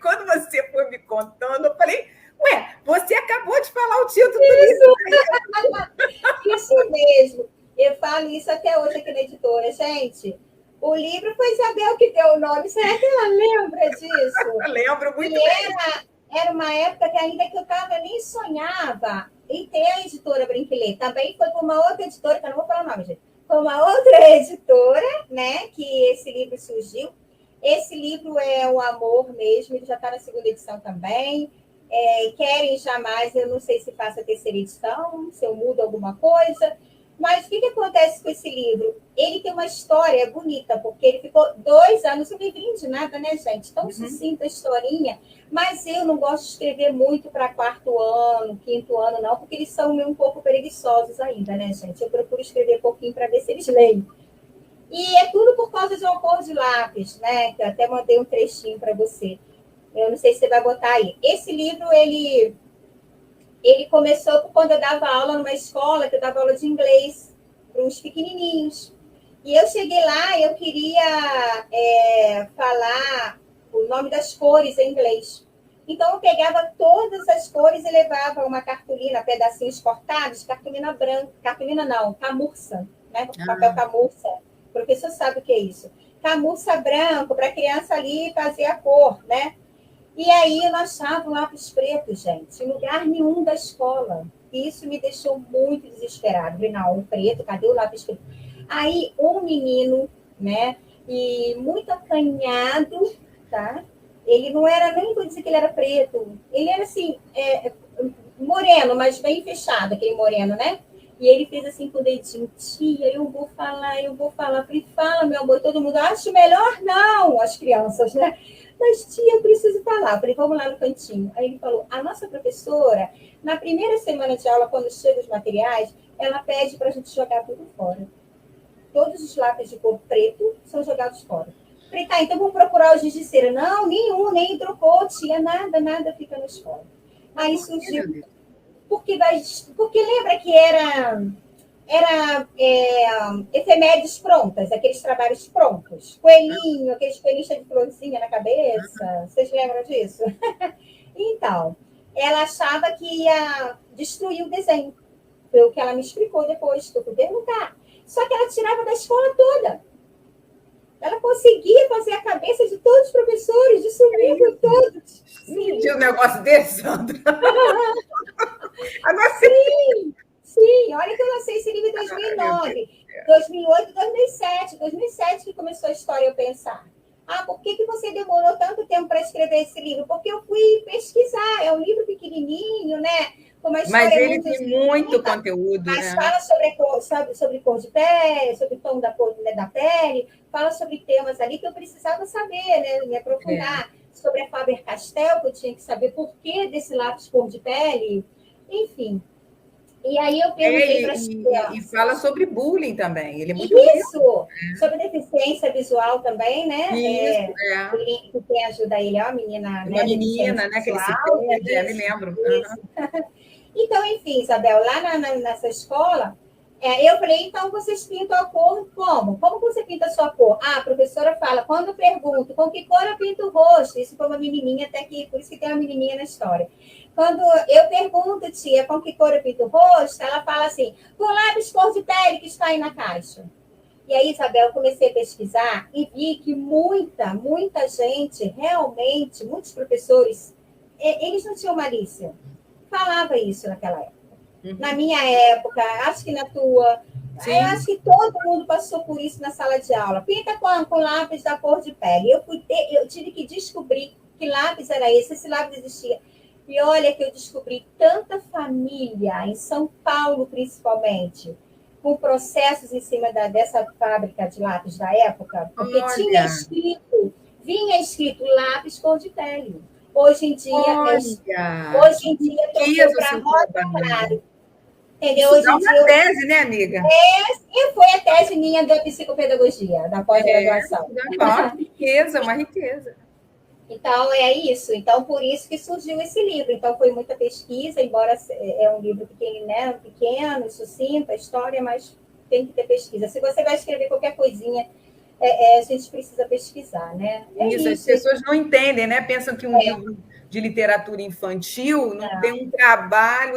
quando você foi me contando, eu falei, ué, você acabou de falar o título do livro. Isso mesmo. Eu falo isso até hoje aqui na editora. Gente, o livro foi Isabel que deu o nome. Será que ela lembra disso? Eu lembro muito bem. Era uma época que ainda que eu nem sonhava em ter a editora Brinquiler. Também foi para uma outra editora, que eu não vou falar o nome, gente. Foi uma outra editora, né, que esse livro surgiu. Esse livro é o amor mesmo, ele já está na segunda edição também. Querem Jamais, eu não sei se faço a terceira edição, se eu mudo alguma coisa. Mas o que acontece com esse livro? Ele tem uma história bonita, porque ele ficou 2 anos, um livrinho de nada, né, gente? Tão sucinta a historinha. Mas eu não gosto de escrever muito para 4º ano, 5º ano, não, porque eles são um pouco preguiçosos ainda, né, gente? Eu procuro escrever pouquinho para ver se eles leem. E é tudo por causa de uma cor de lápis, né? Que eu até mandei um trechinho para você. Eu não sei se você vai botar aí. Esse livro, ele começou quando eu dava aula numa escola, que eu dava aula de inglês para uns pequenininhos. E eu cheguei lá e eu queria falar o nome das cores em inglês. Então, eu pegava todas as cores e levava uma cartolina, pedacinhos cortados, cartolina branca, cartolina não, camurça, né? Papel camurça. O professor sabe o que é isso. Camurça branco, para a criança ali fazer a cor, né? E aí eu não achava um lápis preto, gente, em lugar nenhum da escola. E isso me deixou muito desesperado. Falei, não, um preto, cadê o lápis preto? Aí um menino, né, e muito acanhado, tá? Ele não era, nem vou dizer que ele era preto, ele era assim, moreno, mas bem fechado, aquele moreno, né? E ele fez assim com o dedinho, tia, eu vou falar. Falei, fala, meu amor, todo mundo, acho melhor não, as crianças, né? Mas, tia, eu preciso falar. Falei, vamos lá no cantinho. Aí ele falou, a nossa professora, na primeira semana de aula, quando chegam os materiais, ela pede para a gente jogar tudo fora. Todos os lápis de cor preto são jogados fora. Falei, tá, então vamos procurar os giz de cera. Não, nenhum, nem hidrocor, tia, nada fica na escola. Aí surgiu... Porque lembra que era efemérides prontas, aqueles trabalhos prontos. Coelhinho, aqueles coelhinhos de florzinha na cabeça. Vocês lembram disso? Então, ela achava que ia destruir o desenho. Foi o que ela me explicou depois, que eu fui perguntar. Só que ela tirava da escola toda. Ela conseguia fazer a cabeça de todos os professores, destruir com todos. Tinha um negócio desse, Sandra? Agora Sim, olha que eu lancei esse livro em 2009, 2008, 2007. 2007 que começou a história eu pensar. Por que você demorou tanto tempo para escrever esse livro? Porque eu fui pesquisar, é um livro pequenininho, né? Com uma história mas ele tem muito conteúdo, mas né? Fala sobre cor de pele, sobre o tom da cor da pele, fala sobre temas ali que eu precisava saber, né? Me aprofundar. sobre a Faber-Castell, que eu tinha que saber por que desse lápis cor de pele, enfim. E aí eu perguntei para as crianças. E fala sobre bullying também. Ele é muito Isso! Sobre deficiência visual também, né? Isso, O link que tem ajuda ele é uma menina, uma né? menina, né? Que ele se perde, me lembro. Isso. Então, enfim, Isabel, lá nessa escola, eu falei, então vocês pintam a cor como? Como você pinta a sua cor? Ah, a professora fala, quando eu pergunto com que cor eu pinto o rosto, isso foi uma menininha até que, por isso que tem uma menininha na história. Quando eu pergunto, tia, com que cor eu pinto o rosto, ela fala assim, com lápis cor de pele que está aí na caixa. E aí, Isabel, eu comecei a pesquisar e vi que muita gente, realmente, muitos professores, eles não tinham malícia. Falava isso naquela época. Na minha época, acho que na tua. Sim. Eu acho que todo mundo passou por isso na sala de aula. Pinta com lápis da cor de pele. Eu tive que descobrir que lápis era esse lápis existia. E olha que eu descobri tanta família, em São Paulo principalmente, com processos em cima dessa fábrica de lápis da época, porque vinha escrito lápis cor de pele. Hoje em dia, trocou para rosa claro. Entendeu? Hoje em dia, uma tese, né, amiga? E foi a tese minha da psicopedagogia, da pós-graduação. Uma riqueza. Então, é isso. Então, por isso que surgiu esse livro. Então, foi muita pesquisa, embora é um livro pequeno, né? Pequeno, sucinto, a história, mas tem que ter pesquisa. Se você vai escrever qualquer coisinha, a gente precisa pesquisar, né? Isso, as pessoas não entendem, né? Pensam que um livro de literatura infantil não tem um trabalho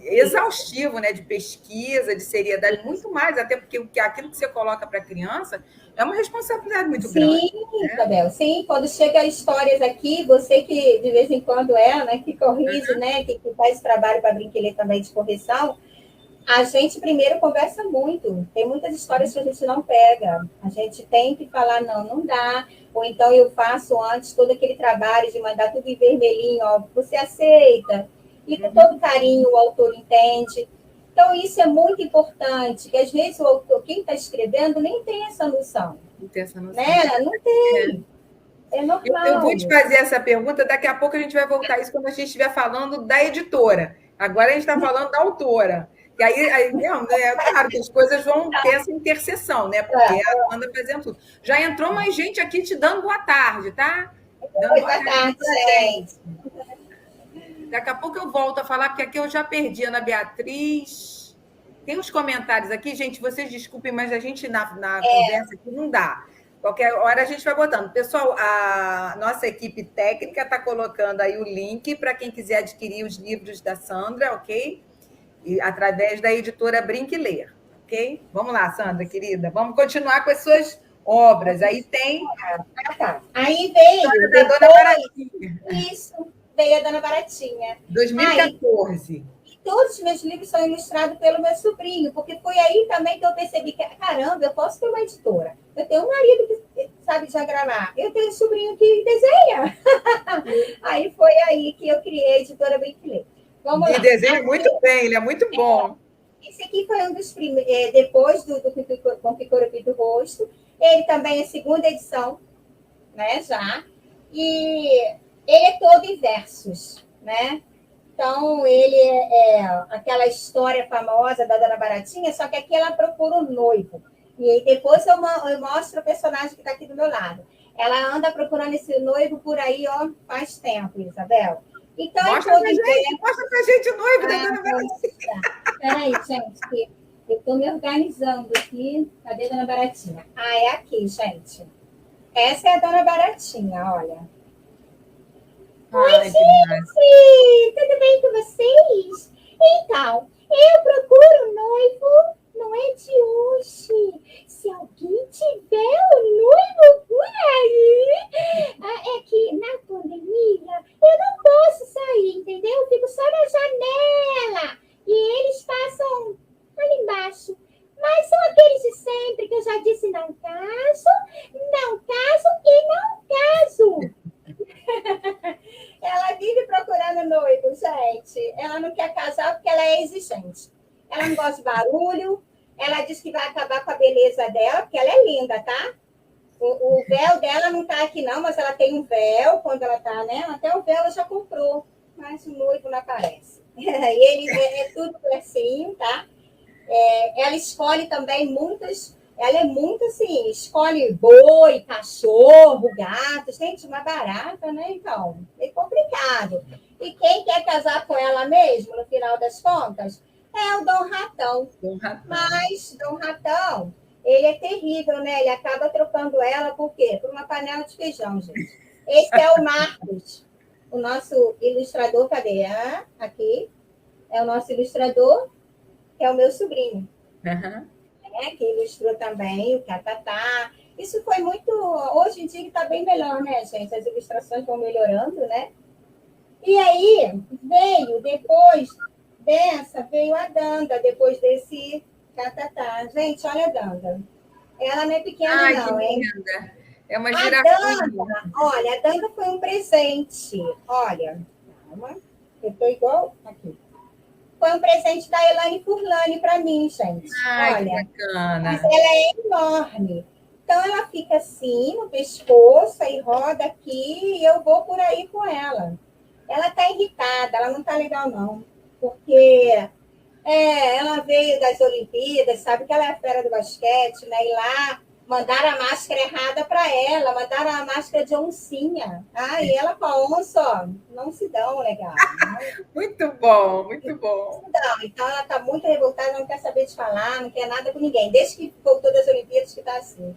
exaustivo, né? De pesquisa, de seriedade, muito mais, até porque aquilo que você coloca para a criança é uma responsabilidade muito grande. Sim, Isabel, sim. Quando chega histórias aqui, você que de vez em quando né? Que corrige, né? Que faz trabalho para Brinquedo também de correção, a gente primeiro conversa muito. Tem muitas histórias que a gente não pega. A gente tem que falar, não dá. Ou então eu faço antes todo aquele trabalho de mandar tudo em vermelhinho, ó, você aceita? E com todo carinho o autor entende. Então, isso é muito importante, que às vezes o autor, quem está escrevendo, nem tem essa noção. Não tem essa noção. Né? Não tem. É normal. Eu vou te fazer essa pergunta, daqui a pouco a gente vai voltar a isso quando a gente estiver falando da editora. Agora a gente está falando da autora. E aí claro que as coisas vão ter essa interseção, né? Porque ela anda fazendo tudo. Já entrou mais gente aqui te dando boa tarde, tá? Dando boa tarde, gente. Daqui a pouco eu volto a falar, porque aqui eu já perdi a Ana Beatriz. Tem uns comentários aqui, gente, vocês desculpem, mas a gente na conversa aqui não dá. Qualquer hora a gente vai botando. Pessoal, a nossa equipe técnica está colocando aí o link para quem quiser adquirir os livros da Sandra, ok? E através da editora Brinque Ler, ok? Vamos lá, Sandra, querida. Vamos continuar com as suas obras. Aí tem... Aí veio... Da Dona Baratinha. Isso, veio a Dona Baratinha. 2014. Todos os meus livros são ilustrados pelo meu sobrinho, porque foi aí também que eu percebi que, caramba, eu posso ter uma editora. Eu tenho um marido que sabe diagramar. Eu tenho um sobrinho que desenha. Aí foi aí que eu criei a editora Brinque Ler. Vamos lá. E desenha muito bem, ele é muito bom. Esse aqui foi um dos primeiros, depois do Com que cor eu pinto o rosto. Ele também é segunda edição, né, já. E ele é todo em versos, né? Então, ele é aquela história famosa da Dona Baratinha, só que aqui ela procura um noivo. E aí depois eu mostro o personagem que está aqui do meu lado. Ela anda procurando esse noivo por aí, ó, faz tempo, Isabel. Então, mostra pra gente o noivo da Dona Baratinha. Peraí, gente, eu estou me organizando aqui. Cadê a Dona Baratinha? É aqui, gente. Essa é a Dona Baratinha, olha. Oi, gente! Tudo bem com vocês? Então, eu procuro um noivo, não é de hoje. Se alguém tiver um noivo por aí, é que na pandemia eu não posso sair, entendeu? Eu fico só na janela e eles passam ali embaixo. Mas são aqueles de sempre que eu já disse, não caso e não caso. Ela vive procurando noivo, gente. Ela não quer casar porque ela é exigente. Ela não gosta de barulho. Ela diz que vai acabar com a beleza dela, porque ela é linda, tá? O véu dela não está aqui, não, mas ela tem um véu quando ela está, né? Até o véu ela já comprou, mas o noivo não aparece. E ele é tudo assim, tá? Ela escolhe também muitas. Ela é muito assim, escolhe boi, cachorro, gato, gente, uma barata, né? Então, é complicado. E quem quer casar com ela mesmo, no final das contas, é o Dom Ratão. Um ratão. Mas Dom Ratão, ele é terrível, né? Ele acaba trocando ela por quê? Por uma panela de feijão, gente. Esse é o Marcos, o nosso ilustrador. Cadê? Ah, aqui. É o nosso ilustrador, que é o meu sobrinho. Uhum. Que ilustrou também o Catatá. Isso foi muito... Hoje em dia está bem melhor, né, gente? As ilustrações vão melhorando, né? E aí, depois veio a Danda, depois desse Catatá. Gente, olha a Danda. Ela não é pequena, Ai, não, que hein? linda. É uma A girafinha. Danda, olha, a Danda foi um presente. Olha, calma, eu estou igual aqui. Foi um presente da Elane Furlani para mim, gente. Ai, que Olha, mas bacana. ela é enorme. Então, ela fica assim, no pescoço, e roda aqui, e eu vou por aí com ela. Ela está irritada, ela não está legal, não. Porque ela veio das Olimpíadas, sabe que ela é a fera do basquete, né? E lá mandaram a máscara errada para ela, mandaram a máscara de oncinha. Ah, e ela com a onça, ó, não se dão legal. Muito bom, muito bom. Não, então ela está muito revoltada, não quer saber de falar, não quer nada com ninguém. Desde que voltou das Olimpíadas que está assim.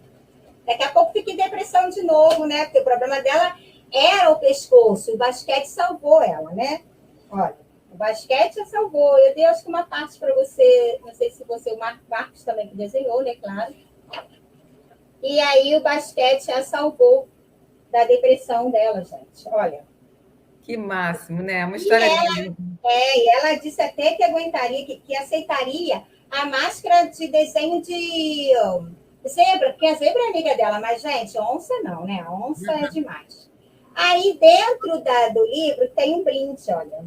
Daqui a pouco fica em depressão de novo, né? Porque o problema dela era o pescoço. O basquete salvou ela, né? Olha, o basquete a salvou. Eu dei, acho que uma parte para você, não sei se você, o Marcos também que desenhou, né? Claro. E aí o basquete a salvou da depressão dela, gente. Olha. Que máximo, né? Uma história linda. E ela disse até que aguentaria, que aceitaria a máscara de desenho de zebra, porque a zebra é amiga dela, mas, gente, onça não, né? A onça é demais. Aí, dentro do livro, tem um brinde, olha,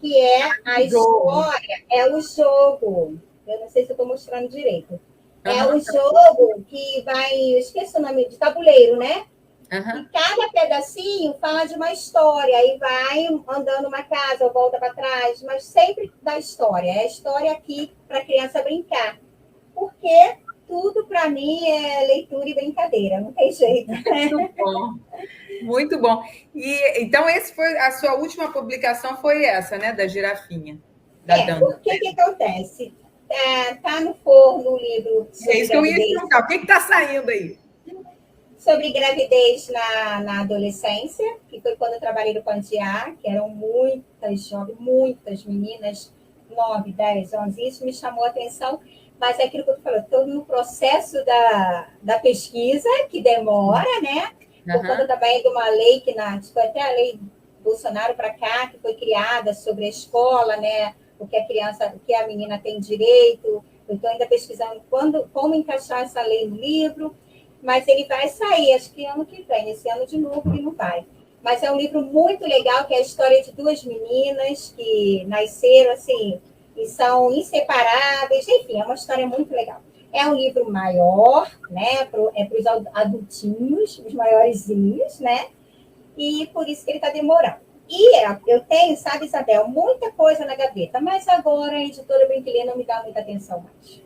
que é a história, é o jogo. Eu não sei se eu estou mostrando direito. É o jogo que vai, eu esqueci o nome, de tabuleiro, né? E cada pedacinho fala de uma história, aí vai andando uma casa, volta para trás, mas sempre da história. É a história aqui para a criança brincar. Porque tudo, para mim, é leitura e brincadeira, não tem jeito. Muito bom. Muito bom. E então, esse foi a sua última publicação, foi essa, né? Da girafinha. Porque que acontece? Tá no forno o livro. É isso que eu ia perguntar. O que está saindo aí? Sobre gravidez na adolescência, que foi quando eu trabalhei no Pandiá, que eram muitas jovens, muitas meninas, 9, 10, 11, isso me chamou a atenção, mas é aquilo que eu falei, estou no processo da pesquisa, que demora, né? Por conta também de uma lei que foi até a lei Bolsonaro para cá, que foi criada sobre a escola, né? O que a criança, o que a menina tem direito. Eu estou ainda pesquisando como encaixar essa lei no livro. Mas ele vai sair, acho que ano que vem. Esse ano de novo ele não vai. Mas é um livro muito legal, que é a história de duas meninas que nasceram assim e são inseparáveis. Enfim, é uma história muito legal. É um livro maior, né? É para os adultinhos, os maiorzinhos, né? E por isso que ele está demorando. E eu tenho, sabe, Isabel, muita coisa na gaveta, mas agora a editora Brinquilina não me dá muita atenção mais.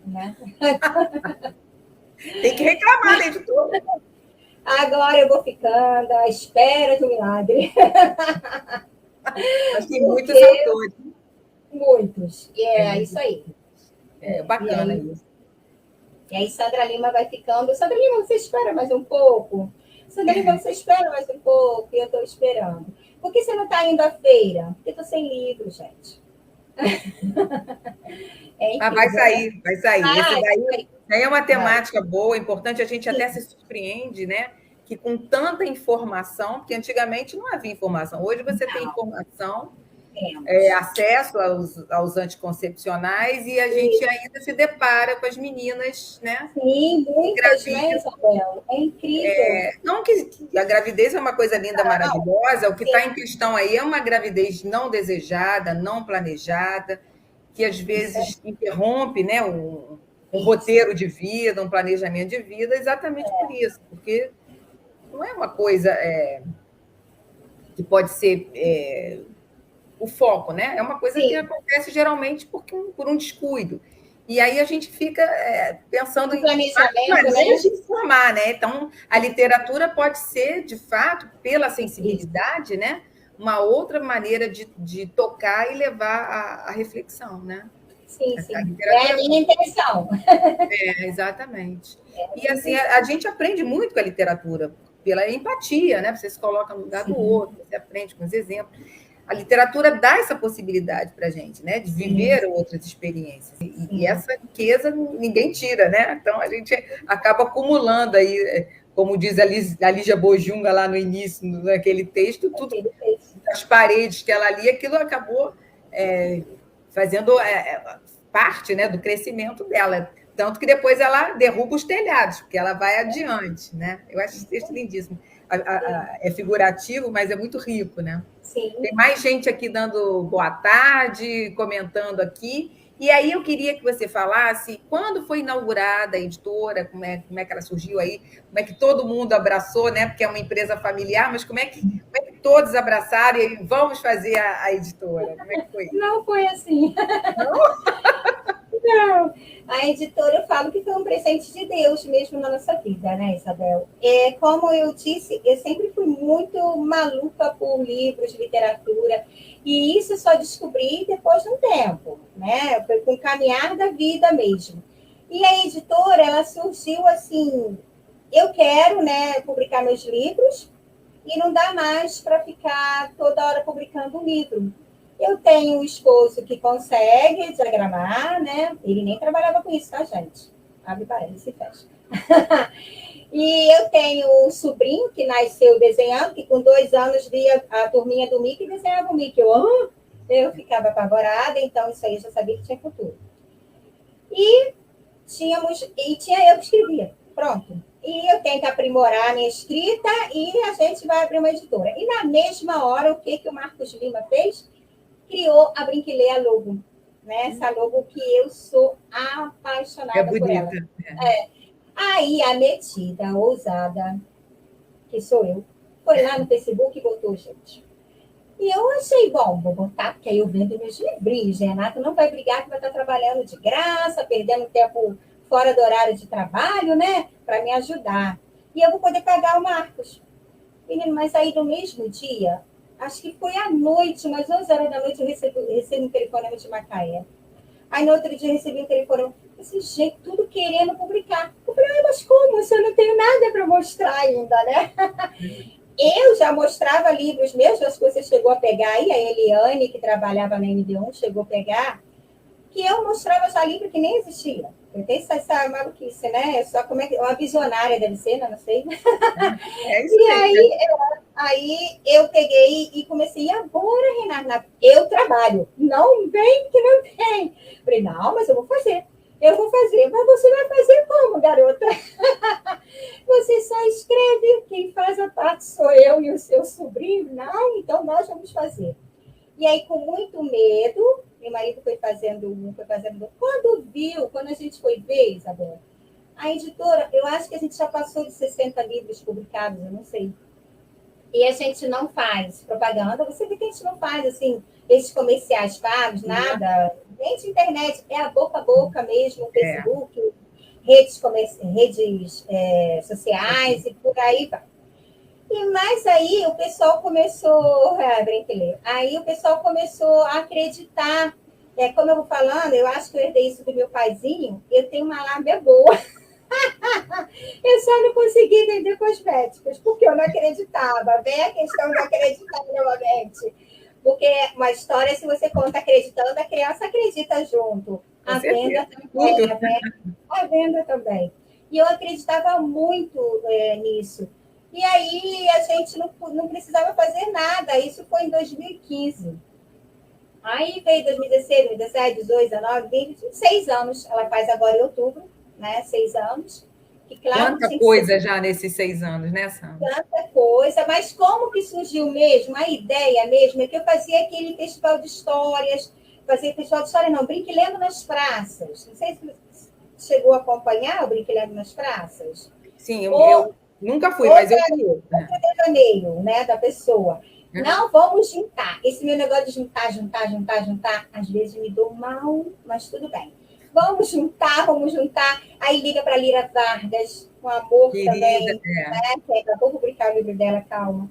Né? Tem que reclamar da editora. Agora eu vou ficando à espera de um milagre. Mas tem muitos autores. Muitos. E é isso aí. Bacana isso. E aí Sandra Lima vai ficando. Sandra Lima, você espera mais um pouco? Sandra Lima, você espera mais um pouco? E eu estou esperando. Por que você não está indo à feira? Porque estou sem livro, gente. Vai sair, vai sair. Esse daí é uma temática boa, importante, a gente até se surpreende, né? Que com tanta informação, porque antigamente não havia informação, hoje você tem informação, acesso aos anticoncepcionais, e a gente ainda se depara com as meninas, né? Sim, muitas, né, Isabel? É incrível. Não que a gravidez é uma coisa linda, maravilhosa, o que está em questão aí é uma gravidez não desejada, não planejada, que às vezes interrompe, né, um roteiro de vida, um planejamento de vida, exatamente por isso, porque não é uma coisa que pode ser o foco, né? É uma coisa que acontece geralmente por um descuido. E aí a gente fica pensando em maneiras de informar, né? Então, a literatura pode ser, de fato, pela sensibilidade, né? Uma outra maneira de tocar e levar a reflexão, né? Sim, sim. É a minha intenção. Exatamente. E assim, a gente aprende muito com a literatura, pela empatia, né? Você se coloca no lugar do outro, você aprende com os exemplos. A literatura dá essa possibilidade para a gente, né? De viver outras experiências. E essa riqueza ninguém tira, né? Então a gente acaba acumulando aí, como diz a Lígia Bojunga lá no início, naquele texto, tudo as paredes que ela lia, aquilo acabou fazendo parte, né, do crescimento dela. Tanto que depois ela derruba os telhados, porque ela vai adiante, né? Eu acho esse texto lindíssimo. É figurativo, mas é muito rico, né? Sim. Tem mais gente aqui dando boa tarde, comentando aqui. E aí eu queria que você falasse quando foi inaugurada a editora, como é que ela surgiu aí, como é que todo mundo abraçou, né? Porque é uma empresa familiar, mas como é que todos abraçaram e vamos fazer a editora? Como é que foi? Não foi assim. Não. A editora, eu falo que foi um presente de Deus mesmo na nossa vida, né, Isabel? Como eu disse, eu sempre fui muito maluca por livros, literatura, e isso eu só descobri depois de um tempo, né? Foi com o caminhar da vida mesmo. E a editora, ela surgiu assim, eu quero, né, publicar meus livros, e não dá mais para ficar toda hora publicando um livro. Eu tenho um esposo que consegue diagramar, né? Ele nem trabalhava com isso, tá, gente? Abre parênteses e fecha. E eu tenho um sobrinho que nasceu desenhando, que com 2 anos via a turminha do Mickey e desenhava o Mickey. Eu ficava apavorada, então isso aí eu já sabia que tinha futuro. E tinha eu que escrevia. Pronto. E eu tenho que aprimorar a minha escrita e a gente vai abrir uma editora. E na mesma hora, o que o Marcos Lima fez? Criou a Brinquileia Logo, né? Essa logo que eu sou apaixonada por ela. Aí a metida, ousada, que sou eu, foi lá no Facebook e botou, gente. E eu achei, bom, vou botar, porque aí eu vendo meus livrinhos. Renato não vai brigar que vai estar trabalhando de graça, perdendo tempo fora do horário de trabalho, né? Para me ajudar. E eu vou poder pagar o Marcos. Menino, mas aí no mesmo dia, acho que foi à noite, umas 11 horas da noite, eu recebi um telefonema de Macaé. Aí no outro dia eu recebi um telefonema, esse gente, tudo querendo publicar. Eu falei, mas como? Se eu não tenho nada para mostrar ainda, né? Eu já mostrava livros meus, acho que você chegou a pegar aí, a Eliane, que trabalhava na MD1, chegou a pegar, que eu mostrava já livro que nem existia. Eu tenho essa maluquice, né? Só como é que uma visionária deve ser, não sei. Isso aí eu peguei e comecei, e agora, Renata? Eu trabalho. Não vem que não tem. Falei, não, mas eu vou fazer. Eu vou fazer. Mas você vai fazer como, garota? Você só escreve, quem faz a parte sou eu e o seu sobrinho. Não, então nós vamos fazer. E aí, com muito medo, meu marido foi fazendo. Quando a gente foi ver, Isabel, a editora, eu acho que a gente já passou de 60 livros publicados, eu não sei. E a gente não faz propaganda, você vê que a gente não faz, assim, esses comerciais pagos, nada. Nem de internet, é a boca mesmo, o Facebook, redes sociais e por aí vai. Mas aí o pessoal começou, aí o pessoal começou a acreditar. Como eu vou falando, eu acho que eu herdei isso do meu paizinho, eu tenho uma lábia boa. Eu só não consegui vender cosméticos, porque eu não acreditava. Vem a questão de acreditar novamente. Porque uma história, se você conta acreditando, a criança acredita junto. A venda também. E eu acreditava muito nisso. E aí a gente não precisava fazer nada. Isso foi em 2015. Aí veio 2016, 2017, 2018, 2019, 20, 6 anos. Ela faz agora em outubro, né? 6 anos. Que, claro, quanta coisa já nesses 6 anos, né, Sandra? Tanta coisa. Mas como que surgiu mesmo? A ideia mesmo é que eu fazia aquele festival de histórias. Fazia festival de história, não, Brinquilendo nas praças. Não sei se chegou a acompanhar o Brinquedo nas Praças? Sim, eu nunca fui, mas eu vi. Né? Devaneio, né, da pessoa. Uhum. Não vamos juntar. Esse meu negócio de juntar, às vezes me dou mal, mas tudo bem. Vamos juntar, vamos juntar. Aí liga para Lira Vargas, com amor Querida, também, né? Que é, vou publicar o livro dela, calma.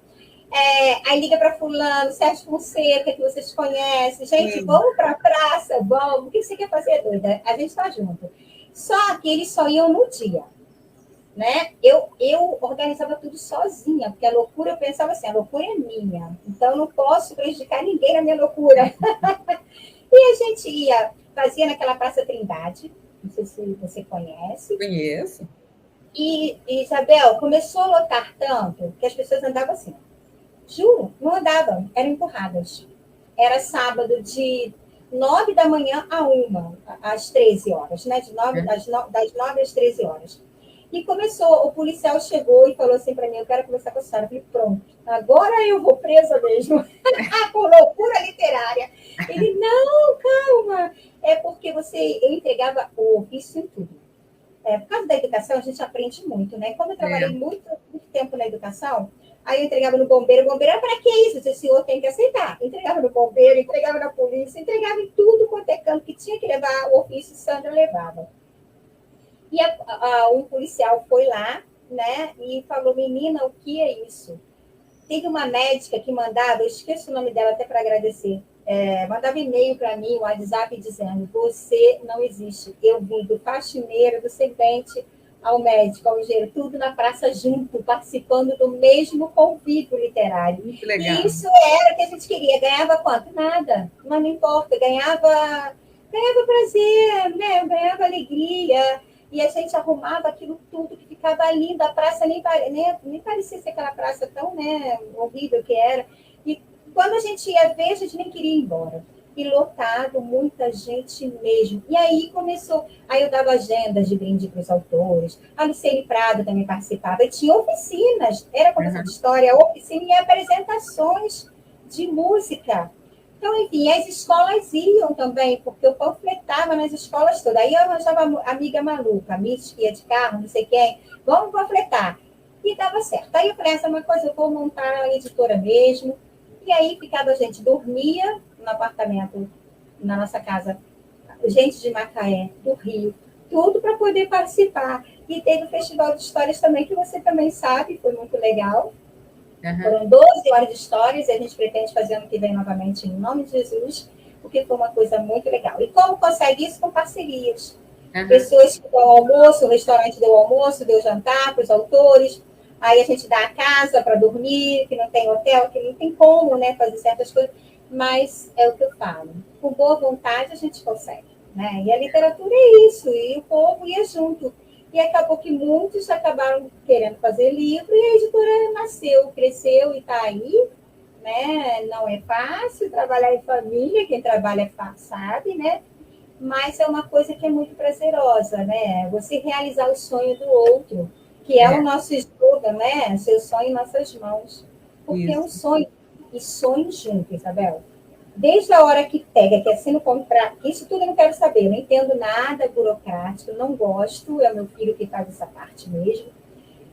Aí liga para fulano, Sérgio Fonseca, que vocês conhecem. Gente, Sim. vamos para a praça, vamos. O que você quer fazer, doida? A gente está junto. Só que eles só iam no dia. Né? Eu organizava tudo sozinha, porque a loucura, eu pensava assim, a loucura é minha, então eu não posso prejudicar ninguém na minha loucura. E a gente fazia naquela Praça Trindade, não sei se você conhece. Conheço. E Isabel, começou a lotar tanto que as pessoas andavam assim. Juro, não andavam, eram empurradas. Era sábado de 9 da manhã a 1, às 13 horas, né? Das 9 às 13 horas. E começou, o policial chegou e falou assim para mim, eu quero conversar com a senhora. Eu falei, pronto, agora eu vou presa mesmo, com loucura literária. Ele, não, calma, é porque eu entregava o ofício em tudo. Por causa da educação, a gente aprende muito, né? Como eu trabalhei muito tempo na educação, aí eu entregava no bombeiro, o bombeiro, para que isso? O senhor tem que aceitar. Entregava no bombeiro, entregava na polícia, entregava em tudo quanto é canto que tinha que levar o ofício, Sandra levava. E um policial foi lá, né, e falou, menina, o que é isso? Teve uma médica que mandava, eu esqueço o nome dela até para agradecer, mandava e-mail para mim, um WhatsApp, dizendo, você não existe. Eu vim do faxineiro, do servente, ao médico, ao engenheiro, tudo na praça junto, participando do mesmo convívio literário. Muito legal. E isso era o que a gente queria. Ganhava quanto? Nada. Mas não importa. Ganhava prazer, né? Eu ganhava alegria. E a gente arrumava aquilo tudo que ficava lindo. A praça nem parecia ser aquela praça tão, né, horrível que era. E quando a gente ia ver, a gente nem queria ir embora. E lotado, muita gente mesmo. E aí começou. Aí eu dava agendas de brinde para os autores. A Luciene Prado também participava. E tinha oficinas. Era conversa de história, oficina e apresentações de música. Então, enfim, as escolas iam também, porque eu panfletava nas escolas todas. Aí eu arranjava amiga maluca, Miss que ia de carro, não sei quem, vamos panfletar. E dava certo. Aí eu falei, essa é uma coisa, eu vou montar a editora mesmo. E aí ficava, a gente dormia no apartamento, na nossa casa, gente de Macaé, do Rio, tudo para poder participar. E teve o Festival de Histórias também, que você também sabe, foi muito legal. Foram 12 horas de histórias e a gente pretende fazer ano que vem novamente, em nome de Jesus, porque foi uma coisa muito legal. E como consegue isso? Com parcerias. Pessoas que dão almoço, o restaurante deu almoço, deu jantar para os autores, aí a gente dá a casa para dormir, que não tem hotel, que não tem como, né, fazer certas coisas, mas é o que eu falo. Com boa vontade a gente consegue. Né? E a literatura é isso, e o povo ia junto. E acabou que muitos acabaram querendo fazer livro e a editora nasceu, cresceu e está aí. Né? Não é fácil trabalhar em família, quem trabalha sabe, né? Mas é uma coisa que é muito prazerosa, né? Você realizar o sonho do outro, que é o nosso slogan, né? Seu sonho em nossas mãos. Porque é um sonho. E sonho junto, Isabel. Desde a hora que pega, que assina o contrato, isso tudo eu não quero saber, eu não entendo nada burocrático, não gosto, é o meu filho que faz essa parte mesmo,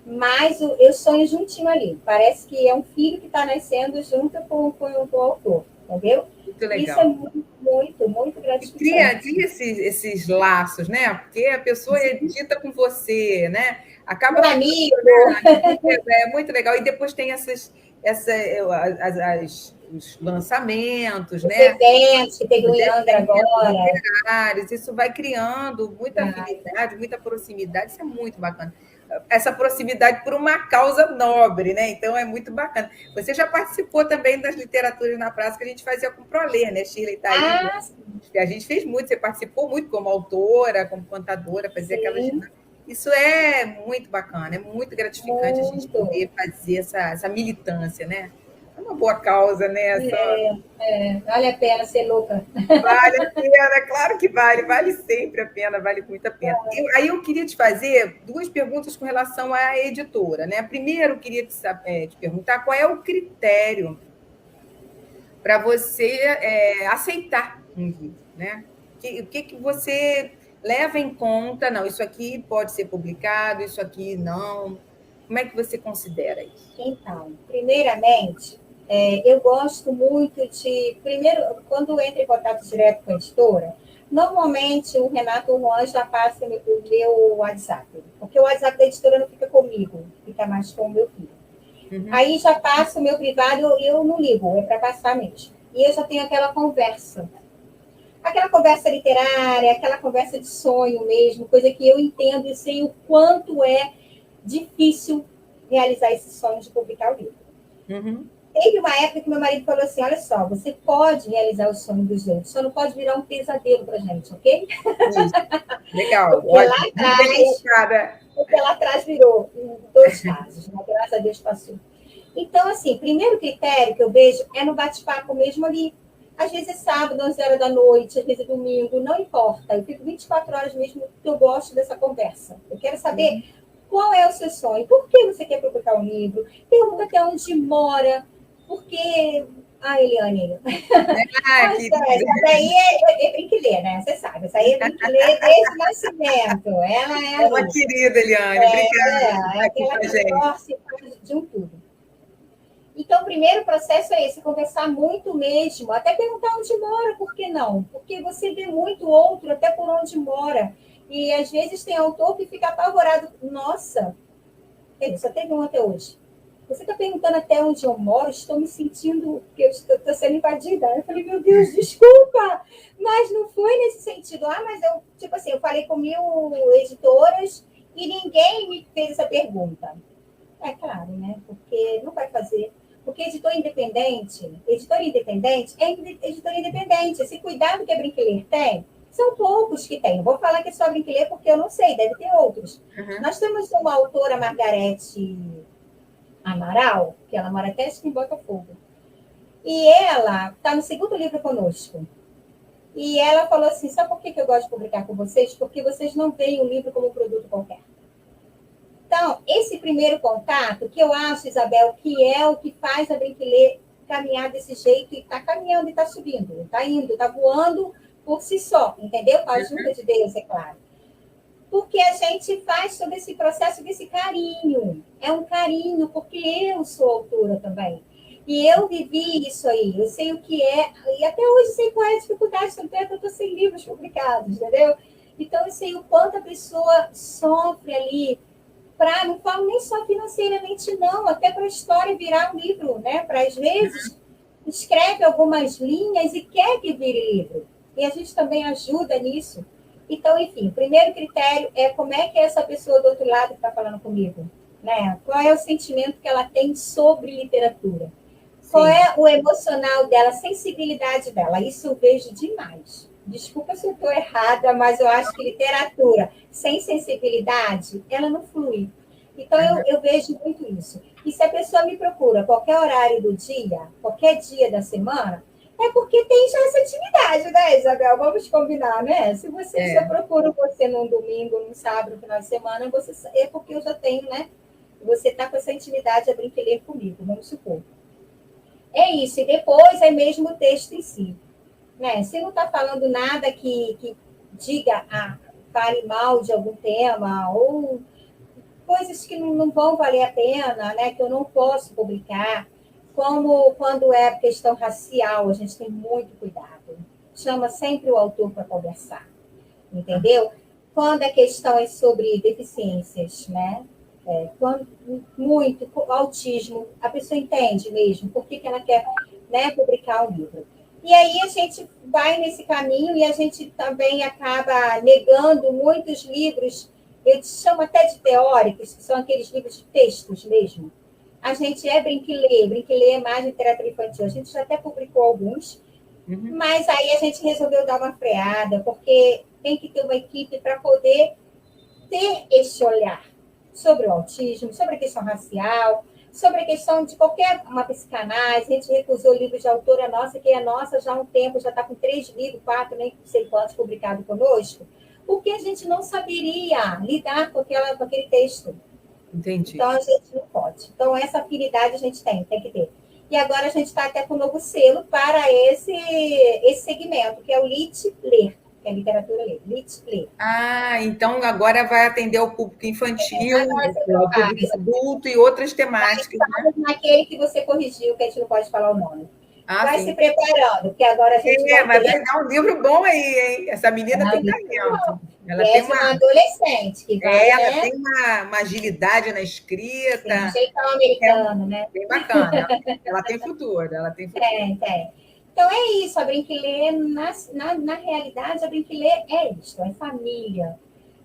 mas eu sonho juntinho ali, parece que é um filho que está nascendo junto com o autor, entendeu? Muito legal. Isso é muito gratificante. Cria esses laços, né? Porque a pessoa edita com você, né? Acaba um amigo. É muito legal. E depois tem os lançamentos, os né? Eventos, que teve o Angra agora. Literários, isso vai criando muita afinidade, muita proximidade, isso é muito bacana. Essa proximidade por uma causa nobre, né? Então é muito bacana. Você já participou também das literaturas na praça que a gente fazia com o Proler, né? Shirley está aí. A gente fez muito, você participou muito como autora, como contadora, fazia aquelas. Isso é muito bacana, é muito gratificante a gente poder fazer essa militância, né? É uma boa causa, né? Vale a pena ser louca. Vale a pena, claro que vale sempre a pena, vale muito a pena. Aí eu queria te fazer duas perguntas com relação à editora, né? Primeiro, eu queria te perguntar qual é o critério para você aceitar um livro, né? O que você leva em conta, não, isso aqui pode ser publicado, isso aqui não. Como é que você considera isso? Então, primeiramente, eu gosto muito de... Primeiro, quando eu entro em contato direto com a editora, normalmente o Renato ou o Juan já passa o meu WhatsApp, porque o WhatsApp da editora não fica comigo, fica mais com o meu filho. Aí já passa o meu privado, eu não ligo, é para passar mesmo. E eu já tenho aquela conversa literária, aquela conversa de sonho mesmo, coisa que eu entendo e sei o quanto é difícil realizar esse sonho de publicar o livro. Teve uma época que meu marido falou assim, olha só, você pode realizar o sonho dos outros, só não pode virar um pesadelo para a gente, ok? Isso. Legal. Porque lá atrás virou em 2 casos, né? Graças a Deus passou. Então, assim, primeiro critério que eu vejo é no bate-papo mesmo ali. Às vezes é sábado, 11 horas da noite, às vezes é domingo, não importa. Eu fico 24 horas mesmo porque eu gosto dessa conversa. Eu quero saber qual é o seu sonho, por que você quer publicar um livro, pergunta até onde mora, porque... Eliane. Essa daí é brinquedo, né? Você sabe, essa aí é brinquedo desde o nascimento. Ela é uma querida, Eliane. Obrigada. É aquela que torce de um tudo. Então, o primeiro processo é esse, conversar muito mesmo, até perguntar onde mora, por que não? Porque você vê muito outro até por onde mora. E, às vezes, tem autor que fica apavorado. Nossa, só teve um até hoje. Você está perguntando até onde eu moro, estou me sentindo que eu estou sendo invadida. Eu falei, meu Deus, desculpa, mas não foi nesse sentido. Mas eu, tipo assim, eu falei com 1000 editoras e ninguém me fez essa pergunta. É claro, né? Porque não vai fazer. Porque editor independente é editor independente. Esse cuidado que a Brinquiler tem, são poucos que tem. Vou falar que é só a Brinquiler porque eu não sei, deve ter outros. Nós temos uma autora, Margarete Amaral, que ela mora até em Botafogo. E ela está no 2º livro conosco. E ela falou assim, sabe por que eu gosto de publicar com vocês? Porque vocês não veem o livro como um produto qualquer. Então, esse primeiro contato, que eu acho, Isabel, que é o que faz a Brinquiler caminhar desse jeito, e está caminhando e está subindo, está indo, está voando por si só, entendeu? Com a ajuda de Deus, é claro. Porque a gente faz todo esse processo desse carinho. É um carinho, porque eu sou autora também. E eu vivi isso aí, eu sei o que é, e até hoje sei qual é a dificuldade, tanto é que eu estou sem livros publicados, entendeu? Então, eu sei o quanto a pessoa sofre ali, não falo nem só financeiramente, não, até para a história virar um livro, né? Para, às vezes, escreve algumas linhas e quer que vire livro. E a gente também ajuda nisso. Então, enfim, o primeiro critério é como é que é essa pessoa do outro lado que está falando comigo, né? Qual é o sentimento que ela tem sobre literatura? Sim. Qual é o emocional dela, a sensibilidade dela? Isso eu vejo demais. Desculpa se eu estou errada, mas eu acho que literatura sem sensibilidade, ela não flui. Então, eu vejo muito isso. E se a pessoa me procura qualquer horário do dia, qualquer dia da semana, é porque tem já essa intimidade, né, Isabel? Vamos combinar, né? Se eu procuro você num domingo, num sábado, no final de semana, é porque eu já tenho, né? Você está com essa intimidade a Brinquiler comigo, vamos supor. É isso. E depois é mesmo o texto em si. Né? Se não está falando nada que diga, fale mal de algum tema, ou coisas que não vão valer a pena, né? Que eu não posso publicar, como quando é questão racial, a gente tem muito cuidado. Chama sempre o autor para conversar, entendeu? Quando a questão é sobre deficiências, né? Muito, autismo, a pessoa entende mesmo por que ela quer, né, publicar um livro. E aí a gente vai nesse caminho e a gente também acaba negando muitos livros, eu chamo até de teóricos, que são aqueles livros de textos mesmo. A gente Brinquiler é mais literatura infantil. A gente já até publicou alguns, mas aí a gente resolveu dar uma freada, porque tem que ter uma equipe para poder ter esse olhar sobre o autismo, sobre a questão racial, sobre a questão de uma psicanálise. A gente recusou livros de autora nossa, que é nossa já há um tempo, já está com 3 livros, 4, nem sei quantos publicados conosco, porque a gente não saberia lidar com aquele texto. Entendi. Então, a gente não pode. Então, essa afinidade a gente tem que ter. E agora a gente está até com um novo selo para esse segmento, que é o Lit Ler. que é literatura lit play. Ah, então agora vai atender ao público infantil, ao público Faz adulto e outras temáticas, né? naquele que você corrigiu, que a gente não pode falar o nome. Ah, Vai sim. se preparando, porque agora a gente vai Mas ter... vai dar um livro bom aí, hein? Essa menina tem talento. Ela tem de uma adolescente que vai, ela né? tem uma agilidade na escrita. Sim, jeitão americano, né? Bem bacana. Ela tem futuro, ela tem futuro. Tem. Então é isso, a Brinquilê, na realidade, a Brinquilê é isso, é família.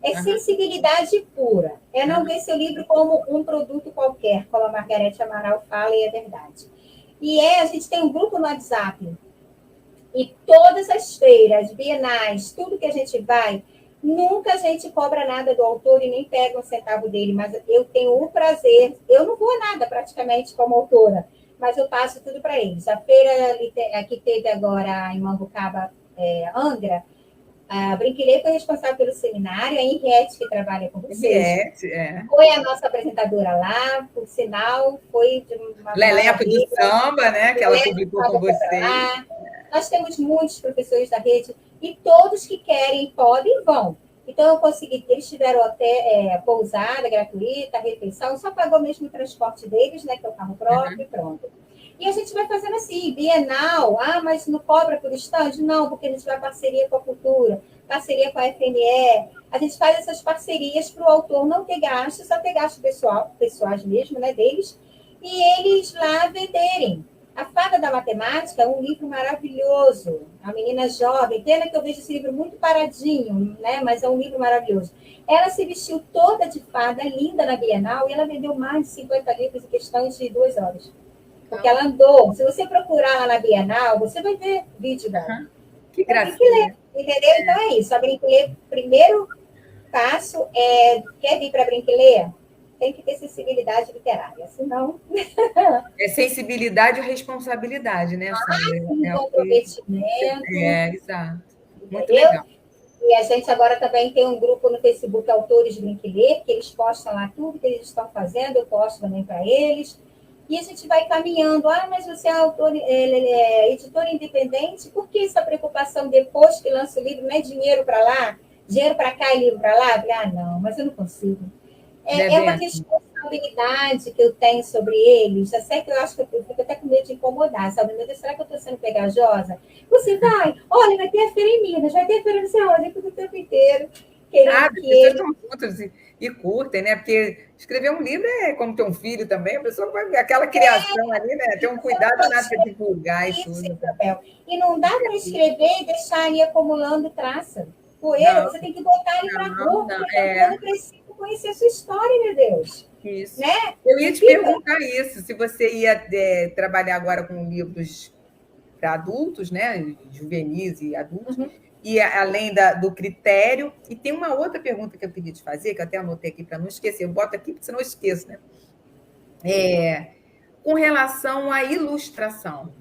É sensibilidade pura. É não ver seu livro como um produto qualquer, como a Margarete Amaral fala, e é verdade. E a gente tem um grupo no WhatsApp. E todas as feiras, bienais, tudo que a gente vai, nunca a gente cobra nada do autor e nem pega um centavo dele, mas eu tenho o prazer, eu não vou nada praticamente como autora, mas eu passo tudo para eles. A feira que teve agora em Mambucaba, Angra, a Brinquilê foi responsável pelo seminário, a Henriette, que trabalha com vocês, foi a nossa apresentadora lá, por sinal, foi de uma Leleco do samba, né? Que ela publicou com você. Nós temos muitos professores da rede e todos que querem, podem e vão. Então, eu consegui, eles tiveram até pousada gratuita, refeição, só pagou mesmo o transporte deles, né? Que é o carro próprio, e pronto. E a gente vai fazendo assim, bienal, mas não cobra por estande? Não, porque a gente vai parceria com a cultura, parceria com a FNE, a gente faz essas parcerias para o autor não ter gastos, só ter gastos pessoais mesmo, né, deles, e eles lá venderem. A Fada da Matemática é um livro maravilhoso, a menina jovem, pena que eu vejo esse livro muito paradinho, né, mas é um livro maravilhoso. Ela se vestiu toda de fada, linda na Bienal, e ela vendeu mais de 50 livros em questão de 2 horas. Porque ela andou. Se você procurar lá na Bienal, você vai ver vídeo dela. Que graça. Entendeu? Então é isso. A Brinquilê, primeiro passo quer vir para a Brinquilê? Tem que ter sensibilidade literária, senão... É sensibilidade e responsabilidade, né, Sandra? Comprometimento. Exato. Muito legal. E a gente agora também tem um grupo no Facebook, Autores de Brinquilê, que eles postam lá tudo que eles estão fazendo, eu posto também para eles. E a gente vai caminhando. Mas você é editor independente, por que essa preocupação depois que lança o livro, não é dinheiro para lá, dinheiro para cá e livro para lá? Não, mas eu não consigo. É uma responsabilidade que eu tenho sobre eles. Já sei que eu acho que eu fico até com medo de incomodar, sabe? Meu Deus, será que eu estou sendo pegajosa? Você vai ter a feira em Minas, vai ter a feira não sei onde, o tempo inteiro. As pessoas estão juntas e curtem, né? Porque escrever um livro é como ter um filho também, a pessoa vai ver aquela criação ali, né? Ter um cuidado na de divulgar e tudo. E não dá para escrever e deixar ali acumulando traça. Poeira, você tem que botar ali para rua, porque eu preciso conhecer a sua história, meu Deus. Isso. Né? Eu ia te perguntar isso, se você ia trabalhar agora com livros para adultos, né? Juvenis e adultos, e além do critério. E tem uma outra pergunta que eu queria te fazer, que eu até anotei aqui para não esquecer. Eu boto aqui, porque senão eu esqueço, né? Com relação à ilustração.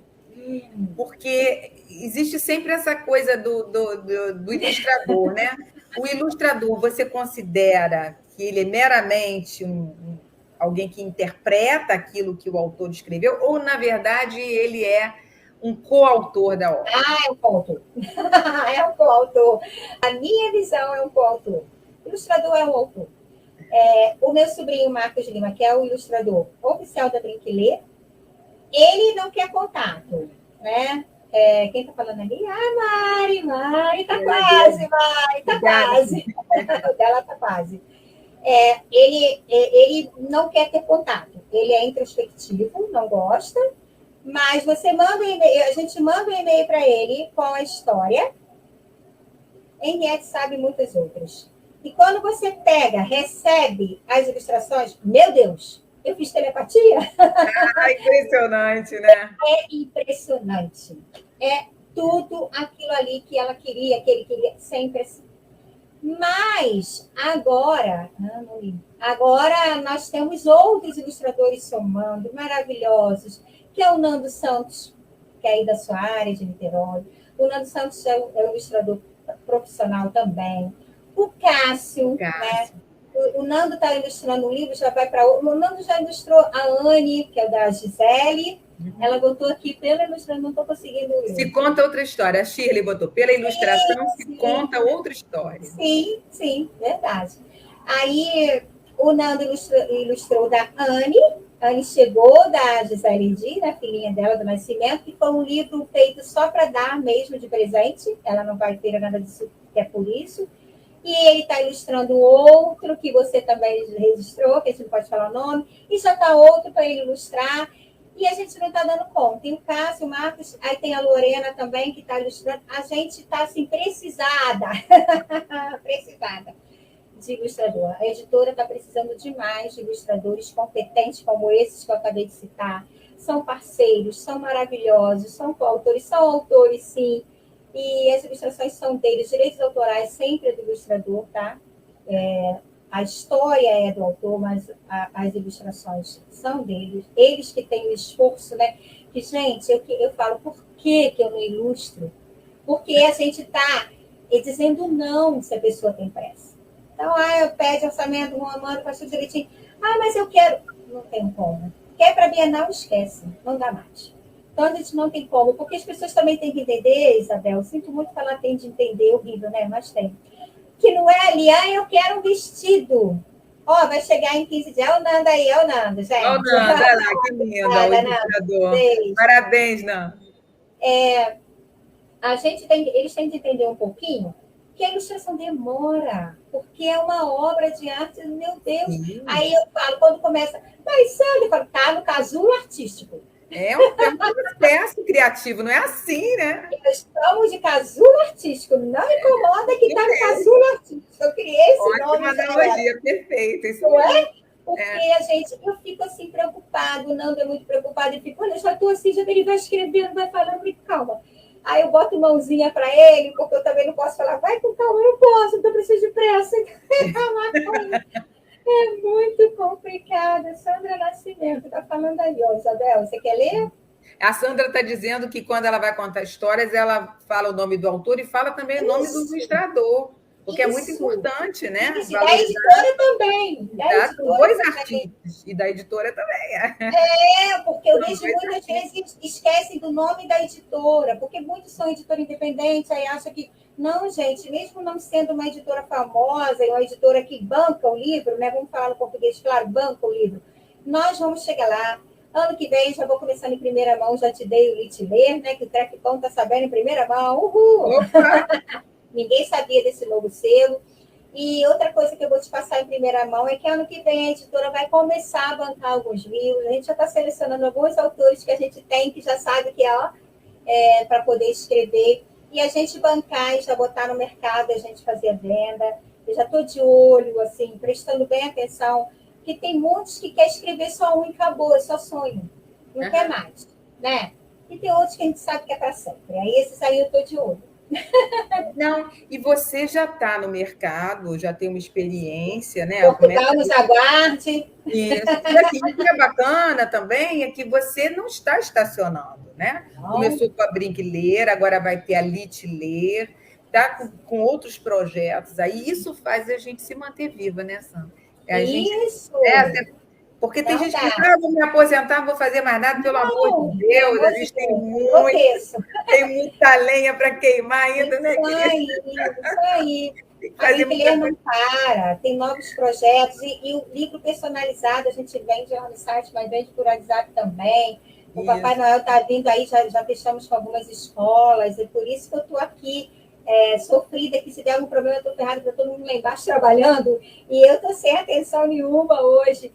Porque existe sempre essa coisa do ilustrador, né? O ilustrador, você considera que ele é meramente alguém que interpreta aquilo que o autor escreveu, ou, na verdade, ele é um coautor da obra? É um coautor. É um coautor. A minha visão é um coautor. O ilustrador é um autor. O meu sobrinho Marcos Lima, que é o ilustrador oficial da Brinquilê, ele não quer contato, né? Quem está falando ali? Mari, tá quase, Mari, tá quase. O dela tá quase. Ele não quer ter contato. Ele é introspectivo, não gosta, mas você manda um e-mail, a gente manda um e-mail para ele com a história. Henriette sabe muitas outras. E quando você recebe as ilustrações, meu Deus, eu fiz telepatia? Impressionante, né? É impressionante. É tudo aquilo ali que ela queria, que ele queria, sempre assim. Mas agora nós temos outros ilustradores somando, maravilhosos, que é o Nando Santos, que é aí da sua área de Niterói. O Nando Santos é um ilustrador profissional também. O Cássio. Né? O Nando está ilustrando um livro, já vai para outro. O Nando já ilustrou a Anne, que é o da Gisele, Ela botou aqui pela ilustração, não estou conseguindo ler. Se conta outra história. A Shirley botou pela ilustração, se conta outra história. Sim, sim, verdade. Aí o Nando ilustrou da Anne. Anne chegou da Gisele Di, né, filhinha dela do nascimento, que foi um livro feito só para dar mesmo de presente. Ela não vai ter nada disso, que é por isso. E ele está ilustrando outro que você também registrou, que a gente não pode falar o nome, e já está outro para ele ilustrar. E a gente não está dando conta. Tem o Cássio, o Marcos, aí tem a Lorena também, que está ilustrando. A gente está, assim, precisada. Precisada de ilustrador. A editora está precisando demais de ilustradores competentes como esses que eu acabei de citar. São parceiros, são maravilhosos, são coautores, são autores, sim. E as ilustrações são deles. Direitos autorais sempre é do ilustrador, tá? A história é do autor, mas as ilustrações são deles. Eles que têm o esforço, né? Que, gente, eu falo, por que eu não ilustro? Porque a gente está dizendo não se a pessoa tem pressa. Então, eu pede orçamento, mando, faz tudo direitinho. Mas eu quero. Não tem como. Quer para Bienal, esquece. Não dá mais. Então, a gente não tem como. Porque as pessoas também têm que entender, Isabel. Eu sinto muito que ela tem de entender, horrível, né? Mas tem. Que não é ali, eu quero um vestido. Vai chegar em 15 dias. É o Nando aí, é o Nando, gente. Olha o Nando, olha lá, que lindo, o ilustrador. Parabéns, Nando. Eles têm de entender um pouquinho que a ilustração demora, porque é uma obra de arte, meu Deus. Sim. Aí eu falo, quando começa, mas sabe, tá no casulo artístico. É um processo criativo, não é assim, né? Nós estamos de casulo artístico, não incomoda que está no casulo artístico. Eu criei esse nome. Ótima analogia, perfeita. Isso não é? Porque eu fico assim, preocupado, o Nando é muito preocupado, e fico, olha, já estou assim, ele vai escrevendo, vai falando, me calma. Aí eu boto mãozinha para ele, porque eu também não posso falar, vai com calma, eu não posso, eu preciso de pressa. É muito complicado. Sandra Nascimento está falando aí, Isabel, você quer ler? A Sandra está dizendo que quando ela vai contar histórias, ela fala o nome do autor e fala também o nome do ilustrador, porque é muito importante, né? Isso, da editora também. Dois artistas, e da editora também. Porque eu vejo muitas vezes esquecem do nome da editora, porque muitos são editora independente, aí acham que... Não, gente, mesmo não sendo uma editora famosa, uma editora que banca o livro, né? Vamos falar no português, claro, banca o livro. Nós vamos chegar lá. Ano que vem, já vou começando em primeira mão, já te dei o Lit Ler, né? Que o Trefcom está sabendo em primeira mão. Uhul! Ninguém sabia desse novo selo. E outra coisa que eu vou te passar em primeira mão é que ano que vem a editora vai começar a bancar alguns livros. A gente já está selecionando alguns autores que a gente tem, que já sabe que para poder escrever. E a gente bancar e já botar no mercado, a gente fazer a venda. Eu já estou de olho, assim, prestando bem atenção, porque tem muitos que quer escrever só um e acabou, é só sonho. Não quer mais, né? E tem outros que a gente sabe que é para sempre. Aí esses aí eu estou de olho. Não, e você já está no mercado, já tem uma experiência, né? Portugal nos aguarde. Isso. E assim, o que é bacana também é que você não está estacionando, né? Não. Começou com a Brinque Ler, agora vai ter a Lit Ler, está com outros projetos. Aí isso faz a gente se manter viva, né, Sandra? Isso! Porque tem gente que diz, vou me aposentar, não vou fazer mais nada, pelo amor de Deus, a gente tem muita lenha para queimar ainda, né? Isso aí. A Brinque não para, tem novos projetos, e o livro personalizado a gente vende lá no site, mas vende por WhatsApp também. O Papai Noel está vindo aí, já fechamos com algumas escolas, e por isso que eu estou aqui sofrida, que se der algum problema eu estou ferrada, para todo mundo lá embaixo trabalhando, e eu estou sem atenção nenhuma hoje.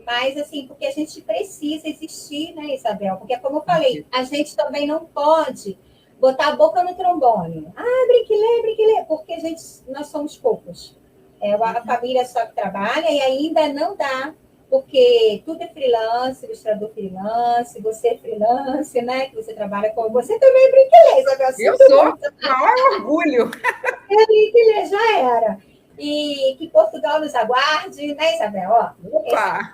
Mas, assim, porque a gente precisa existir, né, Isabel? Porque, como eu falei, a gente também não pode botar a boca no trombone. Brinque Ler, porque nós somos poucos. A família só que trabalha e ainda não dá, porque tudo é freelance, ilustrador freelance, você é freelance, né? Que você trabalha com... Você também é Brinque Ler, Isabel. Eu sou, com maior orgulho. Brinque Ler, já era. E que Portugal nos aguarde, né, Isabel? Opa!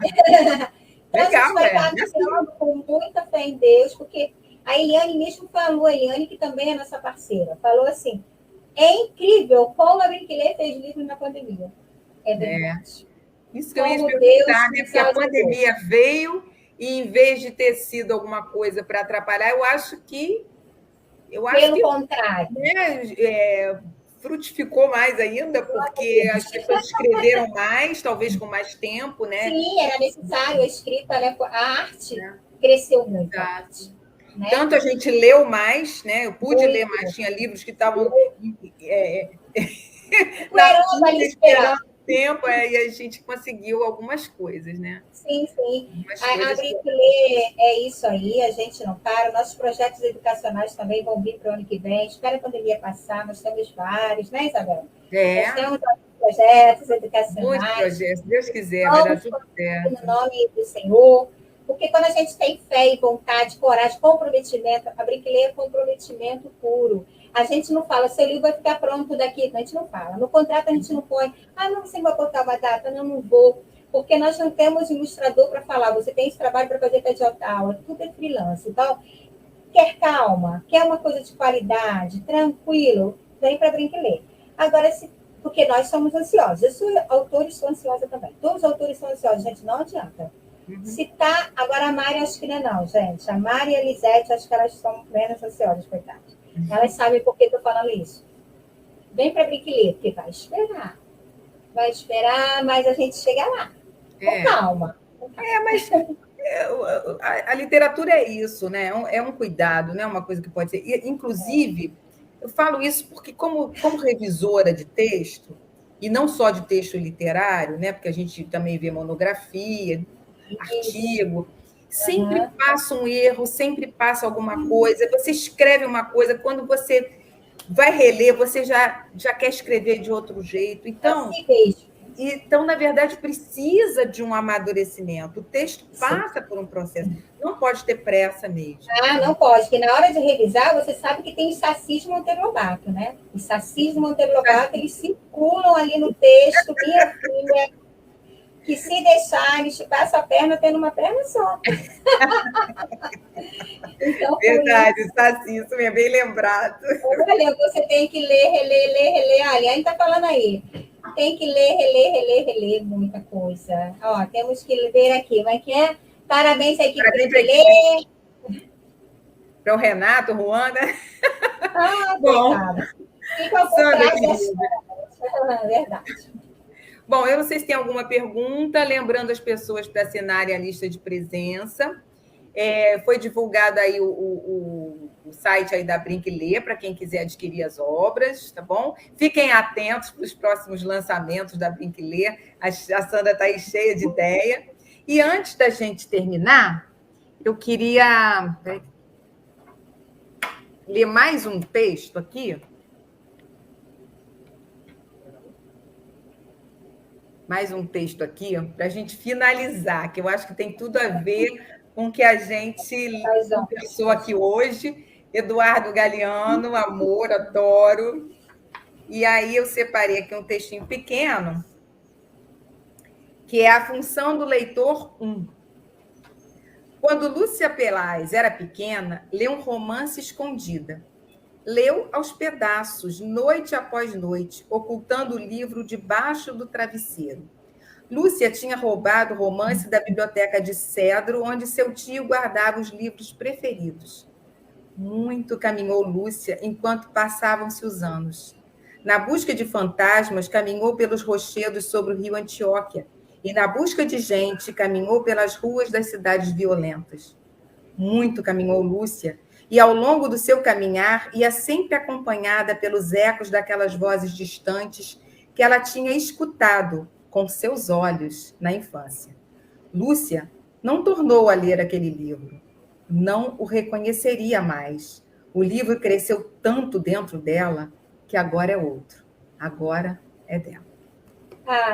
Então, legal, a gente vai estar trabalhando com muita fé em Deus, porque a Eliane mesmo falou, a Eliane, que também é nossa parceira, falou assim, é incrível como a Brinque Ler fez livro na pandemia. É verdade. Isso que eu ia te perguntar, né? Porque a pandemia veio e em vez de ter sido alguma coisa para atrapalhar, eu acho que Pelo contrário, né, frutificou mais ainda, porque as pessoas escreveram mais, talvez com mais tempo, né? sim, era necessário a escrita, né? A arte cresceu muito, a arte, né? Tanto a gente leu mais, né? Eu pude Muito. ler mais, tinha livros que estavam Poeirando ali esperando tempo, e a gente conseguiu algumas coisas, né? Sim, sim. A Que... Brinquelet é isso aí, a gente não para. Nossos projetos educacionais também vão vir para o ano que vem. Espera a pandemia passar, nós temos vários, né, Isabel? Nós temos projetos educacionais. Muitos projetos, se Deus quiser, vai dar tudo certo. No nome do Senhor. Porque quando a gente tem fé e vontade, coragem, comprometimento, a Brinquelet é comprometimento puro. A gente não fala, seu livro vai ficar pronto daqui. A gente não fala. No contrato a gente não põe, não, você vai botar uma data, não vou. Porque nós não temos ilustrador para falar, você tem esse trabalho para fazer até de aula, tudo é freelance. Então, quer calma, quer uma coisa de qualidade, tranquilo, vem para Brinquelet. Agora, porque nós somos ansiosos. Eu sou autora e sou ansiosa também. Todos os autores são ansiosos, gente, não adianta. Se tá, agora a Mari acho que não, gente. A Mari e a Lisete, acho que elas são menos ansiosas, coitadas. Elas sabem por que estou falando isso. Vem para Brinquelet, porque vai esperar. Vai esperar, mas a gente chega lá. Com calma. Mas a literatura é isso, né? É um cuidado, não é uma coisa que pode ser. Inclusive, eu falo isso porque, como revisora de texto, e não só de texto literário, né? Porque a gente também vê monografia, artigo, sempre passa um erro, sempre passa alguma coisa. Você escreve uma coisa, quando você vai reler, você já quer escrever de outro jeito. Então, na verdade, precisa de um amadurecimento. O texto passa por um processo. Não pode ter pressa mesmo. Não pode, porque na hora de revisar, você sabe que tem o Sacis e Monteiro Lobato, né? O Sacis e Monteiro Lobato, eles circulam ali no texto, minha filha, que se deixar, eles te passam a perna tendo uma perna só. Então, verdade, isso... Saci, isso é bem lembrado. Olha, você tem que ler, reler. A Aliane está falando aí. Tem que ler, reler muita coisa. Ó, temos que ver aqui. Como é que é? Parabéns à equipe de ler. Para o Renato, Ruanda. Bom. Fica por trás das... Verdade. Bom, eu não sei se tem alguma pergunta. Lembrando as pessoas para assinarem a lista de presença. Foi divulgado aí o site aí da Brinquelet para quem quiser adquirir as obras, tá bom? Fiquem atentos para os próximos lançamentos da Brinquelet. A Sandra está aí cheia de ideia. E antes da gente terminar, eu queria ler mais um texto aqui. Mais um texto aqui para a gente finalizar, que eu acho que tem tudo a ver com o que a gente conversou aqui hoje. Eduardo Galeano, amor, adoro. E aí eu separei aqui um textinho pequeno, que é A Função do Leitor 1. Quando Lúcia Pelaz era pequena, leu um romance escondida. Leu aos pedaços, noite após noite, ocultando o livro debaixo do travesseiro. Lúcia tinha roubado o romance da biblioteca de Cedro, onde seu tio guardava os livros preferidos. Muito caminhou Lúcia enquanto passavam-se os anos. Na busca de fantasmas, caminhou pelos rochedos sobre o rio Antioquia, e na busca de gente, caminhou pelas ruas das cidades violentas. Muito caminhou Lúcia, e ao longo do seu caminhar ia sempre acompanhada pelos ecos daquelas vozes distantes que ela tinha escutado com seus olhos na infância. Lúcia não tornou a ler aquele livro. Não o reconheceria mais. O livro cresceu tanto dentro dela que agora é outro. Agora é dela.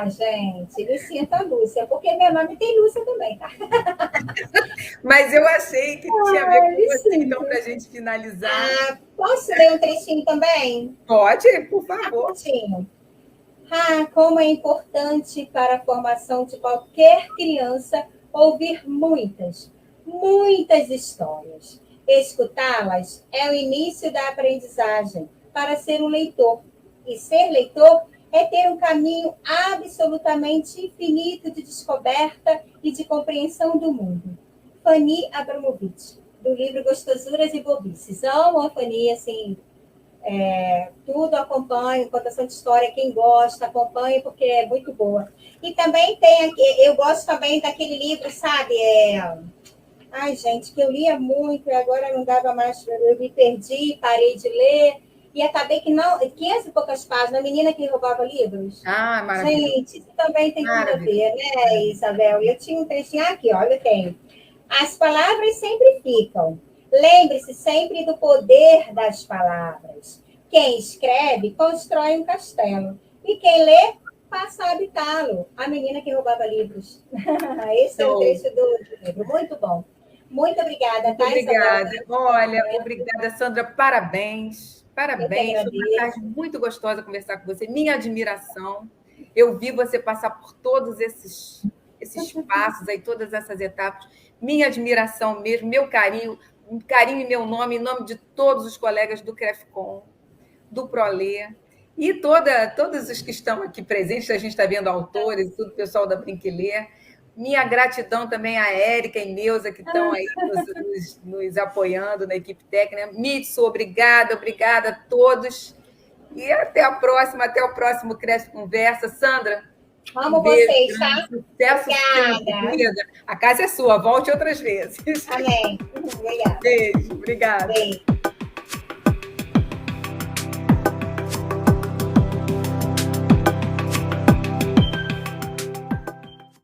Gente, me sinta Lúcia, porque meu nome tem Lúcia também, tá? Mas eu achei que tinha a ver com você, então, para a gente finalizar. Posso ler um trechinho também? Pode, por favor. Como é importante para a formação de qualquer criança ouvir muitas histórias. Escutá-las é o início da aprendizagem para ser um leitor. E ser leitor é ter um caminho absolutamente infinito de descoberta e de compreensão do mundo. Fanny Abramovich, do livro Gostosuras e Bobices. Amo a Fanny, assim, tudo acompanho, contação de história, quem gosta, acompanha, porque é muito boa. E também tem aqui, eu gosto também daquele livro, sabe? Ai, gente, que eu lia muito e agora não dava mais, eu me perdi, parei de ler, e acabei que não, 500 e poucas páginas, a menina que roubava livros. Ah, maravilhoso. Gente, isso também tem tudo a ver, né, Isabel? Eu tinha um trechinho aqui, olha, eu tenho. As palavras sempre ficam. Lembre-se sempre do poder das palavras. Quem escreve constrói um castelo. E quem lê passa a habitá-lo. A menina que roubava livros. Esse é o trecho do livro. Muito bom. Muito obrigada, Muito obrigada. Olha, obrigada, Sandra. Parabéns. Parabéns. Foi uma tarde muito gostosa conversar com você. Minha admiração. Eu vi você passar por todos esses passos aí, todas essas etapas. Minha admiração mesmo, meu carinho em meu nome, em nome de todos os colegas do CREFCON, do ProLê, e todos os que estão aqui presentes, a gente está vendo autores, tudo o pessoal da Brinquiler. Minha gratidão também à Érica e Neuza, que estão aí nos apoiando na equipe técnica. Mitsu, obrigada a todos. E até a próxima, até o próximo Cresce Conversa. Sandra, amo vocês, tá? Sucesso sempre. A casa é sua, volte outras vezes. Amém. Obrigada. Beijo, obrigada. Beijo.